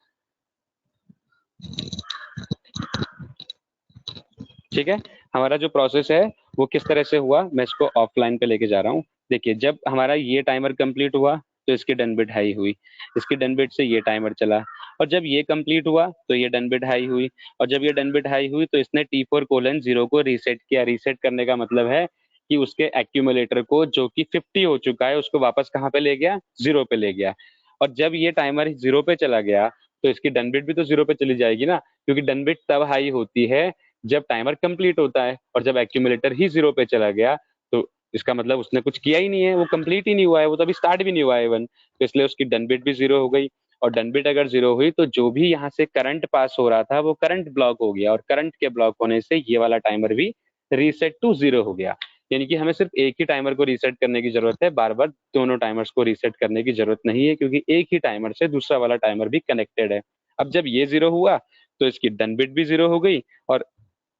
ठीक है, हमारा जो प्रोसेस है वो किस तरह से हुआ, मैं इसको ऑफलाइन पे लेके जा रहा हूँ। देखिए, जब हमारा ये टाइमर कंप्लीट हुआ तो इसकी डन बिट हाई हुई, इसकी डन बिट से ये टाइमर चला, और जब ये कंप्लीट हुआ तो ये डन बिट हाई हुई, और जब ये डन बिट हाई हुई तो इसने T4:0 को रीसेट किया। रीसेट करने का मतलब है कि उसके एक्यूमुलेटर को, जो कि 50 हो चुका है, उसको वापस कहाँ पे ले गया, 0 पे ले गया। और जब ये टाइमर 0 पे चला गया तो इसकी डन बिट भी तो 0 पे चली जाएगी ना, क्योंकि डन बिट तब हाई होती है जब टाइमर कंप्लीट होता है, और जब एक्यूमुलेटर ही 0 पे चला गया तो इसका मतलब उसने कुछ किया ही नहीं है, वो कंप्लीट ही नहीं हुआ है, वो तो अभी स्टार्ट भी नहीं हुआ है इवन, तो इसलिए उसकी डन बिट भी 0 हो गई। और डन बिट अगर 0 हुई तो जो भी यहाँ से करंट पास हो रहा था वो करंट ब्लॉक हो गया, और करंट के ब्लॉक होने से ये वाला टाइमर भी रीसेट टू 0 हो गया। यानी कि हमें सिर्फ एक ही टाइमर को रीसेट करने की जरूरत है, बार बार दोनों टाइमर्स को रीसेट करने की जरूरत नहीं है, क्योंकि एक ही टाइमर से दूसरा वाला टाइमर भी कनेक्टेड है। अब जब ये 0 हुआ तो इसकी डन बिट भी 0 हो गई, और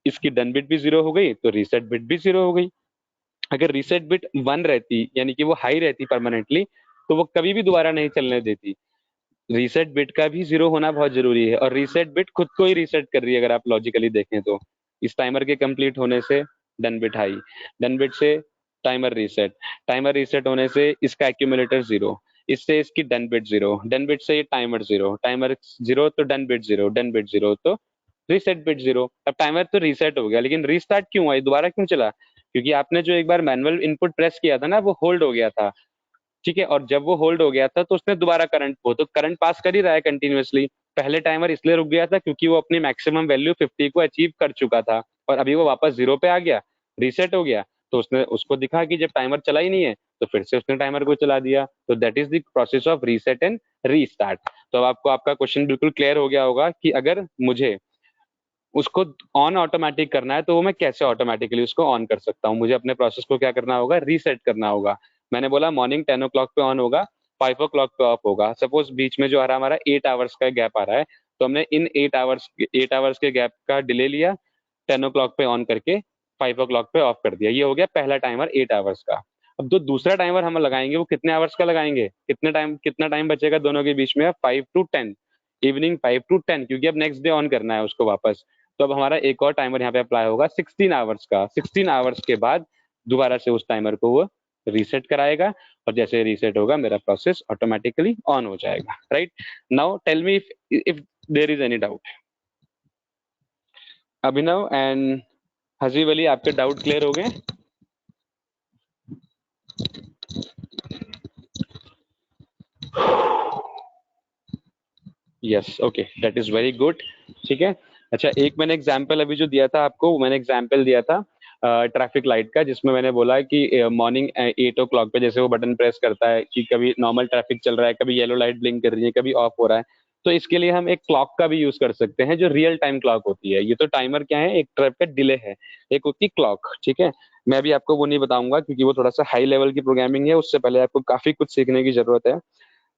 इसकी डन बिट भी 0 हो गई, तो रीसेट बिट भी 0 हो गई। अगर रीसेट बिट 1 रहती, यानी कि वो हाई रहती परमानेंटली, तो वो कभी भी दोबारा नहीं चलने देती। रीसेट बिट का भी 0 होना बहुत जरूरी है, और रीसेट बिट खुद को ही रीसेट कर रही है अगर आप लॉजिकली देखें तो। इस टाइमर के कंप्लीट होने से done bit high, done bit से टाइमर रीसेट, टाइमर रीसेट होने से इसका एक्यूमुलेटर 0, इससे इसकी डन बिट 0, डन बिट से ये टाइमर 0, टाइमर 0 तो डन बिट 0, डन बिट 0 तो रीसेट बिट 0। अब टाइमर तो रीसेट हो गया, लेकिन रीस्टार्ट क्यों हुआ, ये दोबारा क्यों चला, क्योंकि आपने जो एक बार मैनुअल इनपुट प्रेस किया था ना, वो होल्ड हो गया था। ठीक है, और जब वो होल्ड हो गया था तो उसने दोबारा करंट, वो तो करंट पास कर ही रहा है कंटिन्यूअसली। पहले टाइमर इसलिए रुक गया था क्योंकि वो अपनी मैक्सिमम वैल्यू 50 को अचीव कर चुका था, और अभी वो वापस 0 पे आ गया, रीसेट हो गया। तो उसने उसको दिखा कि जब टाइमर चला ही नहीं है, तो फिर से उसने टाइमर को चला दिया। तो that is the process of reset and restart. तो अब आपको आपका क्वेश्चन बिल्कुल क्लियर हो गया होगा कि अगर मुझे उसको ऑन ऑटोमेटिक करना है तो वो मैं कैसे ऑटोमेटिकली उसको ऑन कर सकता हूँ। मुझे अपने प्रोसेस को क्या करना होगा, रीसेट करना होगा। मैंने बोला मॉर्निंग 10 o'clock पे ऑन होगा, 5 o'clock पे ऑफ होगा। सपोज बीच में जो आ रहा हमारा 8 आवर्स का गैप आ रहा है, तो हमने इन 8 आवर्स के गैप का डिले लिया, 10 o'clock पे ऑन करके 5 o'clock पे ऑफ कर दिया। ये हो गया पहला टाइमर 8 आवर्स का। अब जो दूसरा टाइमर हम लगाएंगे वो कितने आवर्स का लगाएंगे, कितना टाइम बचेगा दोनों के बीच में, 5 to 10, इवनिंग 5 to 10, क्योंकि अब नेक्स्ट डे ऑन करना है उसको वापस। तो अब हमारा एक और टाइमर यहाँ पे अप्लाई होगा 16 आवर्स का। 16 आवर्स के बाद दोबारा से उस टाइमर को वो रीसेट कराएगा, और जैसे रीसेट होगा मेरा प्रोसेस ऑटोमेटिकली ऑन हो जाएगा। Right, now tell me if there is any doubt. Abhinav and Hajib Ali, आपके डाउट क्लियर हो गए? Yes, okay, that is very good. ठीक है, अच्छा, एक मैंने एग्जांपल अभी जो दिया था आपको, वो मैंने एग्जांपल दिया था ट्रैफिक लाइट का, जिसमें मैंने बोला कि मॉर्निंग 8 o'clock पे जैसे वो बटन प्रेस करता है कि कभी नॉर्मल ट्रैफिक चल रहा है, कभी येलो लाइट ब्लिंक कर रही है, कभी ऑफ हो रहा है। तो इसके लिए हम एक क्लॉक का भी यूज कर सकते हैं जो रियल टाइम क्लॉक होती है। ये तो टाइमर क्या है, एक टाइप का डिले है, एक होती है क्लॉक। ठीक है, मैं अभी आपको वो नहीं बताऊंगा क्योंकि वो थोड़ा सा हाई लेवल की प्रोग्रामिंग है, उससे पहले आपको काफी कुछ सीखने की जरूरत है।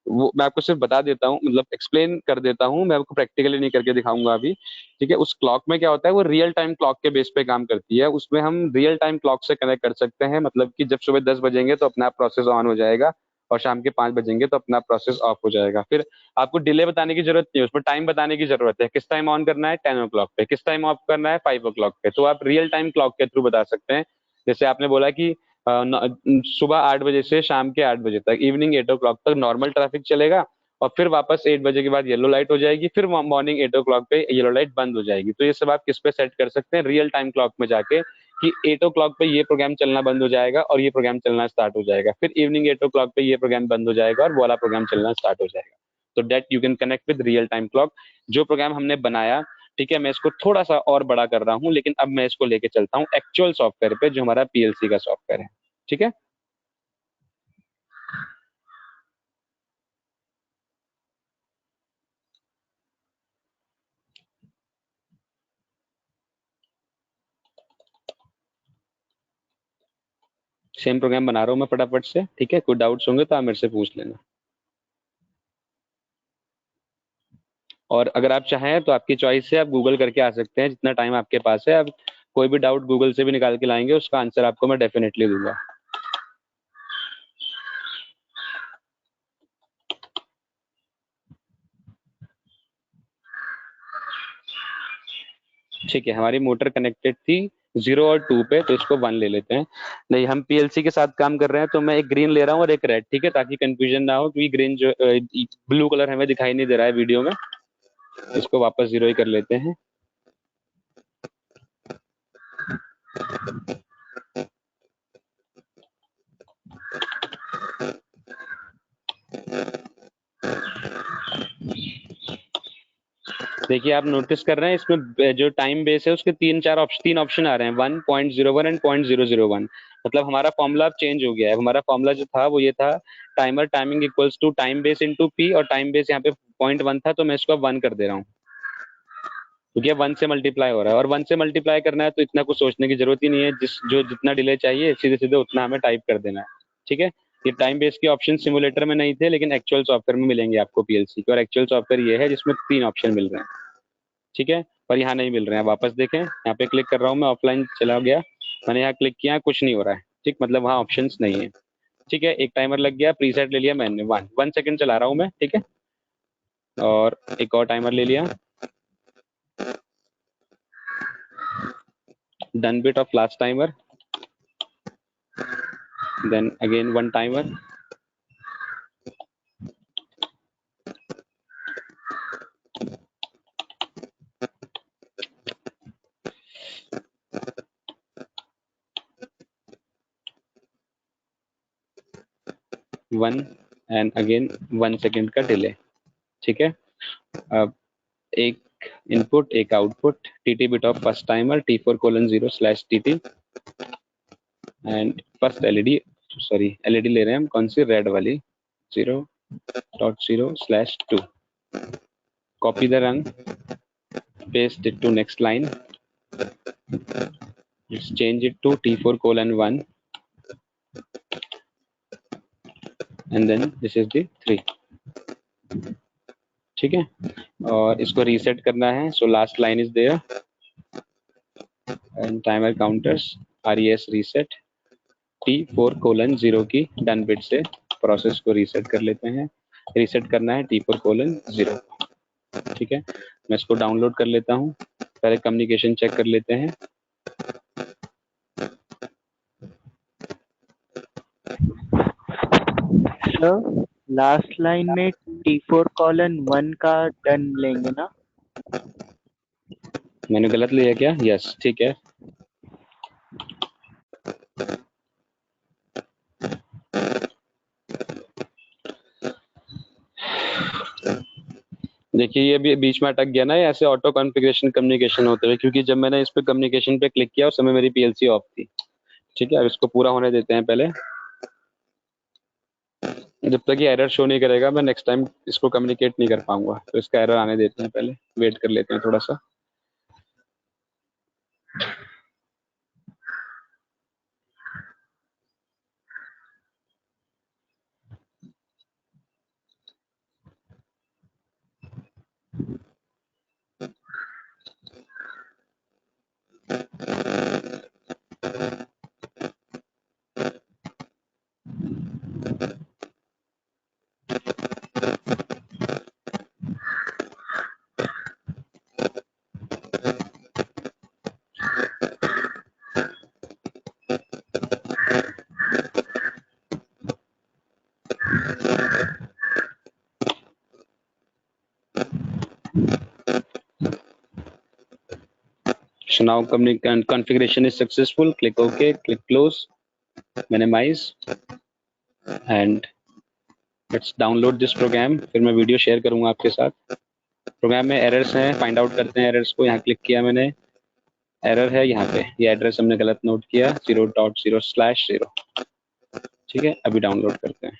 वो मैं आपको सिर्फ बता देता हूँ, मतलब एक्सप्लेन कर देता हूँ, मैं आपको प्रैक्टिकली नहीं करके दिखाऊंगा अभी। ठीक है, उस क्लॉक में क्या होता है, वो रियल टाइम क्लॉक के बेस पे काम करती है। उसमें हम रियल टाइम क्लॉक से कनेक्ट कर सकते हैं, मतलब कि जब सुबह 10 बजेंगे तो अपना प्रोसेस ऑन हो जाएगा, और शाम के 5 बजेंगे तो अपना प्रोसेस ऑफ हो जाएगा। फिर आपको डिले बताने की जरूरत नहीं है, उसमें टाइम बताने की जरूरत है, किस टाइम ऑन करना है 10 o'clock पे, किस टाइम ऑफ करना है 5 o'clock पे। तो आप रियल टाइम क्लॉक के थ्रू बता सकते हैं। जैसे आपने बोला कि सुबह 8 बजे से शाम के 8 बजे तक, इवनिंग 8 o'clock तक नॉर्मल ट्रैफिक चलेगा, और फिर वापस 8 बजे के बाद येलो लाइट हो जाएगी, फिर मॉर्निंग 8 o'clock पे येलो लाइट बंद हो जाएगी। तो ये सब आप किस पे सेट कर सकते हैं, रियल टाइम क्लॉक में जाके, कि 8 o'clock पे ये प्रोग्राम चलना बंद हो जाएगा और ये प्रोग्राम चलना स्टार्ट हो जाएगा, फिर इवनिंग 8 o'clock पे ये प्रोग्राम बंद हो जाएगा और वो वाला प्रोग्राम चलना स्टार्ट हो जाएगा। तो that you can connect with real time clock. जो प्रोग्राम हमने बनाया, ठीक है, मैं इसको थोड़ा सा और बड़ा कर रहा हूँ, लेकिन अब मैं इसको लेके चलता हूँ एक्चुअल सॉफ्टवेयर पे, जो हमारा पीएलसी का सॉफ्टवेयर है। ठीक है, सेम प्रोग्राम बना रहा हूँ मैं फटाफट से, ठीक है। कोई डाउट्स होंगे तो आप मेरे से पूछ लेना। और अगर आप चाहें तो आपकी चॉइस है, आप गूगल करके आ सकते हैं जितना टाइम आपके पास है। आप कोई भी डाउट गूगल से भी निकाल के लाएंगे, उसका आंसर आपको मैं डेफिनेटली दूंगा। ठीक है, हमारी मोटर कनेक्टेड थी 0 और 2 पे, तो इसको 1 ले लेते हैं। नहीं, हम पीएलसी के साथ काम कर रहे हैं, तो मैं एक ग्रीन ले रहा हूँ और एक रेड, ठीक है, ताकि कंफ्यूजन ना हो, क्योंकि ग्रीन जो ब्लू कलर हमें दिखाई नहीं दे रहा है वीडियो में। इसको वापस 0 ही कर लेते हैं। देखिए, आप नोटिस कर रहे हैं इसमें जो टाइम बेस है उसके तीन ऑप्शन आ रहे हैं, 1.01 एंड 0.001। मतलब हमारा फॉर्मूला अब चेंज हो गया है। हमारा फॉर्मूला जो था वो ये था, timer timing equals to time base into P, और टाइम बेस यहाँ पे 0.1 था, तो मैं इसको 1 कर दे रहा हूँ, क्योंकि 1 से मल्टीप्लाई हो रहा है। और 1 से मल्टीप्लाई करना है तो इतना कुछ सोचने की जरूरत ही नहीं है, जितना डिले चाहिए सीधे सीधे उतना हमें टाइप कर देना है, ठीक है। ये टाइम बेस के ऑप्शन सिमुलेटर में नहीं थे, लेकिन एक्चुअल सॉफ्टवेयर में मिलेंगे आपको पीएलसी के। और एक्चुअल सॉफ्टवेयर ये है जिसमें 3 ऑप्शन मिल रहे हैं, ठीक है। पर यहाँ नहीं मिल रहे हैं। वापस देखें, यहाँ पे क्लिक कर रहा हूँ मैं, ऑफलाइन चला गया, मैंने यहाँ क्लिक किया, कुछ नहीं हो रहा है, ठीक, मतलब वहाँ ऑप्शंस नहीं है, ठीक है। एक टाइमर लग गया, प्रीसेट ले लिया मैंने, 1 सेकंड चला रहा हूँ मैं, ठीक है। और एक और टाइमर ले लिया, done bit of last timer, then again 1 timer, one, and again 1 second का डिले, ठीक है। अब एक इनपुट एक output, TT bit of first timer T4:0/TT, and first LED, sorry LED ले रहे हैं हम, कौन सी, रेड वाली, 0.0/2। Copy the rung, paste it to next line, let's change it to T4:1, and then this is the 3, ठीक है। और इसको रीसेट करना है, so last line is there, and timer counters RES reset T4:0 की done bit से process को reset कर लेते हैं। रीसेट करना है T4:0, ठीक है। मैं इसको डाउनलोड कर लेता हूँ, पहले कम्युनिकेशन चेक कर लेते हैं। सर लास्ट लाइन में T4:1 का डन लेंगे ना? मैंने गलत लिया क्या? यस, ठीक है। देखिए, ये भी बीच में अटक गया ना, ये ऐसे ऑटो कॉन्फ़िगरेशन कम्युनिकेशन होते हुए, क्योंकि जब मैंने इस पे कम्युनिकेशन पे क्लिक किया उस समय मेरी पीएलसी ऑफ थी, ठीक है। अब इसको पूरा होने देते हैं पहले। जब तक ये एरर शो नहीं करेगा मैं नेक्स्ट टाइम इसको कम्युनिकेट नहीं कर पाऊंगा, तो इसका एरर आने देते हैं, पहले वेट कर लेते हैं थोड़ा सा। So now configuration is successful. Click OK, click close, minimize, and let's download this program। फिर मैं वीडियो शेयर करूंगा आपके साथ। प्रोग्राम में एरर्स हैं, फाइंड आउट करते हैं एरर्स को। यहाँ क्लिक किया मैंने, एरर है यहाँ पे, ये एड्रेस हमने गलत नोट किया, 0.0/0, ठीक है। अभी डाउनलोड करते हैं।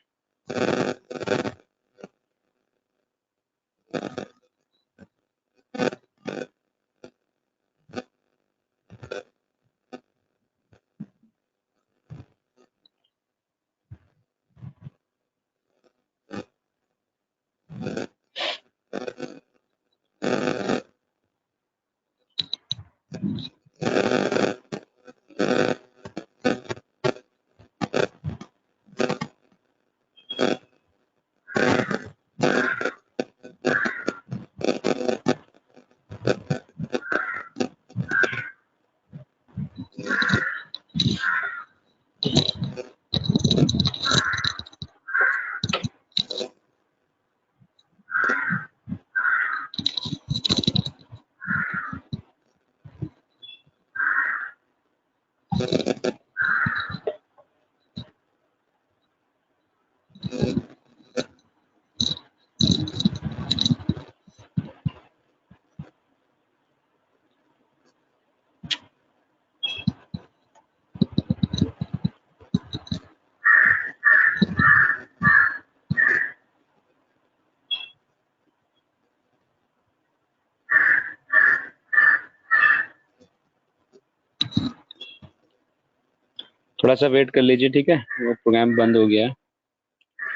थोड़ा सा वेट कर लीजिए, ठीक है। वो प्रोग्राम बंद हो गया है,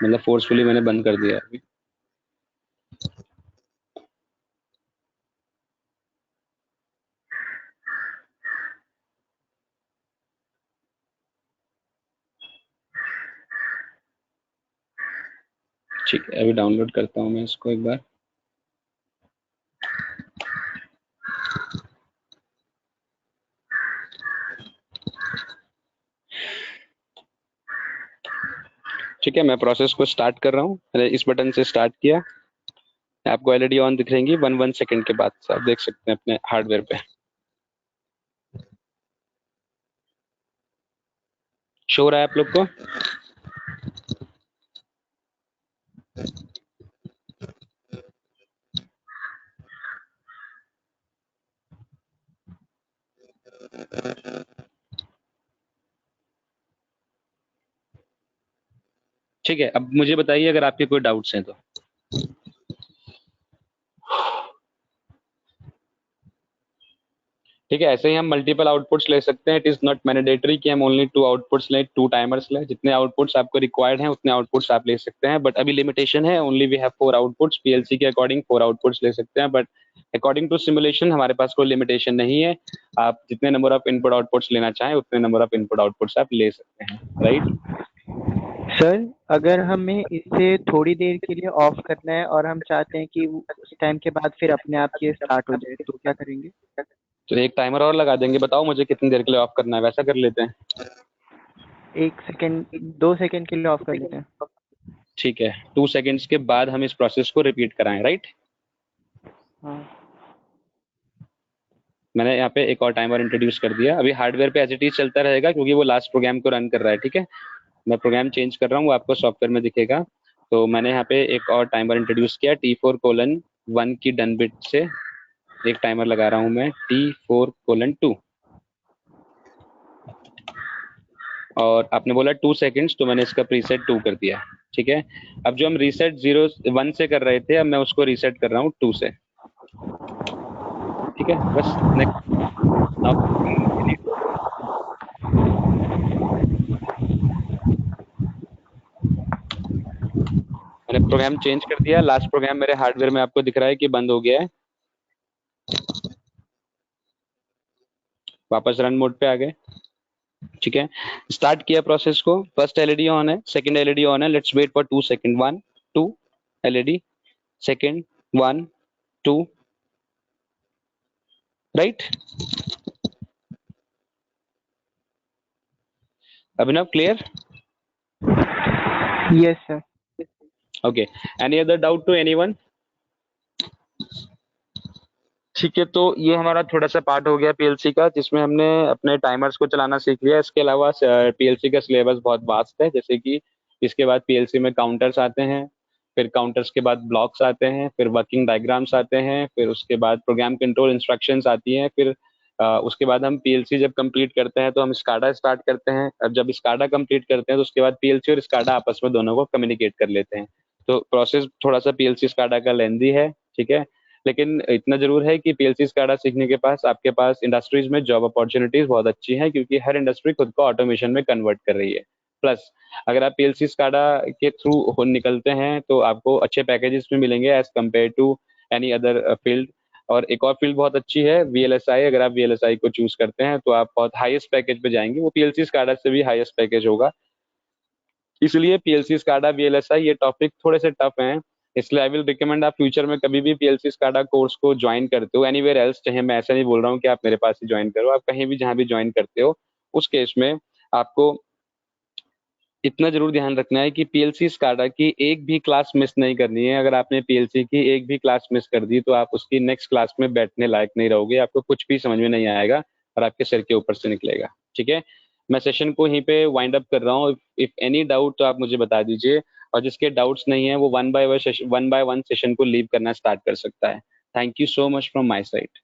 मतलब फोर्सफुली मैंने बंद कर दिया अभी। ठीक है, अभी डाउनलोड करता हूँ मैं इसको एक बार। ठीक है, मैं प्रोसेस को स्टार्ट कर रहा हूँ। मैंने इस बटन से स्टार्ट किया, आपको एलईडी ऑन दिख रहेंगी 1 सेकंड के बाद आप देख सकते हैं अपने हार्डवेयर पे। शो हो रहा है आप लोग को? ठीक है, अब मुझे बताइए अगर आपके कोई डाउट्स हैं तो। ठीक है, ऐसे ही हम मल्टीपल आउटपुट्स ले सकते हैं। इट इज नॉट मैंडेटरी कि हम ओनली 2 आउटपुट्स लें, 2 टाइमर्स लें। जितने आउटपुट्स आपको रिक्वायर्ड हैं उतने आउटपुट्स आप ले सकते हैं, बट अभी लिमिटेशन है, only we have 4 outputs. PLC के अकॉर्डिंग 4 आउटपुट्स ले सकते हैं, बट अकॉर्डिंग टू सिमुलेशन हमारे पास कोई लिमिटेशन नहीं है। आप जितने नंबर ऑफ इनपुट आउटपुट्स लेना चाहें उतने नंबर ऑफ इनपुट आउटपुट्स आप ले सकते हैं, राइट। सर अगर हमें इसे थोड़ी देर के लिए ऑफ करना है और हम चाहते हैं कि उस टाइम के बाद फिर अपने आप ये स्टार्ट हो जाए, तो क्या करेंगे? तो एक टाइमर और लगा देंगे। बताओ मुझे कितनी देर के लिए ऑफ करना है, वैसा कर लेते हैं। 1 सेकंड 2 सेकंड के लिए ऑफ कर लेते हैं। ठीक है, 2 सेकंड्स के बाद हम इस प्रोसेस को रिपीट कराएं, राइट। हाँ मैंने यहाँ पे एक और टाइमर इंट्रोड्यूस कर दिया। अभी हार्डवेयर पे एज इट इज चलता रहेगा क्योंकि वो लास्ट प्रोग्राम को रन कर रहा है, ठीक है। मैं प्रोग्राम चेंज कर रहा हूँ, वो आपको सॉफ्टवेयर में दिखेगा। तो मैंने यहाँ पे एक और टाइमर इंट्रोड्यूस किया, T4:1 की डन बिट से एक टाइमर लगा रहा हूँ मैं, T4:2। और आपने बोला 2 सेकंड्स, तो मैंने इसका प्रीसेट 2 कर दिया, ठीक है। अब जो हम रीसेट 1 से कर रहे थे, अब मैं उसको रीसेट कर रहा हूँ 2 से, ठीक है। बस नेक्स्ट मैंने प्रोग्राम चेंज कर दिया। लास्ट प्रोग्राम मेरे हार्डवेयर में आपको दिख रहा है कि बंद हो गया है। वापस रन मोड पे आ गए, ठीक है। स्टार्ट किया प्रोसेस को। फर्स्ट एलईडी ऑन है, सेकंड एलईडी ऑन है। Let's wait for 2 second. 1 2 LED, second 1 2, right. Abhinav, clear? Yes sir. Okay, any other doubt to anyone? ठीक है, तो ये हमारा थोड़ा सा पार्ट हो गया पीएलसी का, जिसमें हमने अपने टाइमर्स को चलाना सीख लिया। इसके अलावा पीएलसी का सिलेबस बहुत वास्ट है, जैसे कि इसके बाद पीएलसी में काउंटर्स आते हैं, फिर काउंटर्स के बाद ब्लॉक्स आते हैं, फिर वर्किंग डायग्राम्स आते हैं, फिर उसके बाद प्रोग्राम कंट्रोल इंस्ट्रक्शंस आती हैं, फिर उसके बाद हम पीएलसी जब कंप्लीट करते हैं तो हम स्काडा स्टार्ट करते हैं। अब जब स्काडा कंप्लीट करते हैं तो उसके बाद पीएलसी और स्काडा आपस में दोनों को कम्युनिकेट कर लेते हैं। तो प्रोसेस थोड़ा सा पीएलसी स्काडा का लेंदी है, ठीक है। लेकिन इतना जरूर है कि पीएलसी स्काडा सीखने के पास आपके पास इंडस्ट्रीज में जॉब अपॉर्चुनिटीज बहुत अच्छी हैं, क्योंकि हर इंडस्ट्री खुद को ऑटोमेशन में कन्वर्ट कर रही है। प्लस अगर आप पीएलसी स्काडा के थ्रू निकलते हैं तो आपको अच्छे पैकेजेस भी मिलेंगे as compare to any other field. और एक और फील्ड बहुत अच्छी है, वीएलएसआई। अगर आप वीएलएसआई को चूज करते हैं तो आप बहुत हाईएस्ट पैकेज पे जाएंगे, वो पीएलसी स्काडा से भी हाईएस्ट पैकेज होगा। इसलिए पीएलसी स्काडा वीएलएसआई ये टॉपिक थोड़े से टफ हैं, इसलिए आई विल रिकमेंड आप फ्यूचर में कभी भी पीएलसी स्काडा कोर्स को ज्वाइन करते हो एनीवेयर एल्स, चाहे मैं ऐसा नहीं बोल रहा हूँ कि आप मेरे पास ही ज्वाइन करो, आप कहीं भी जहां भी ज्वाइन करते हो उस केस में आपको इतना जरूर ध्यान रखना है कि पीएलसी स्काडा की एक भी क्लास मिस नहीं करनी है। अगर आपने पीएलसी की एक भी क्लास मिस कर दी तो आप उसकी नेक्स्ट क्लास में बैठने लायक नहीं रहोगे, आपको कुछ भी समझ में नहीं आएगा और आपके सिर के ऊपर से निकलेगा, ठीक है। मैं सेशन को यहीं पे वाइंड अप कर रहा हूँ। इफ एनी डाउट तो आप मुझे बता दीजिए, और जिसके डाउट्स नहीं है वो वन बाय वन सेशन को लीव करना स्टार्ट कर सकता है। Thank you so much from my side.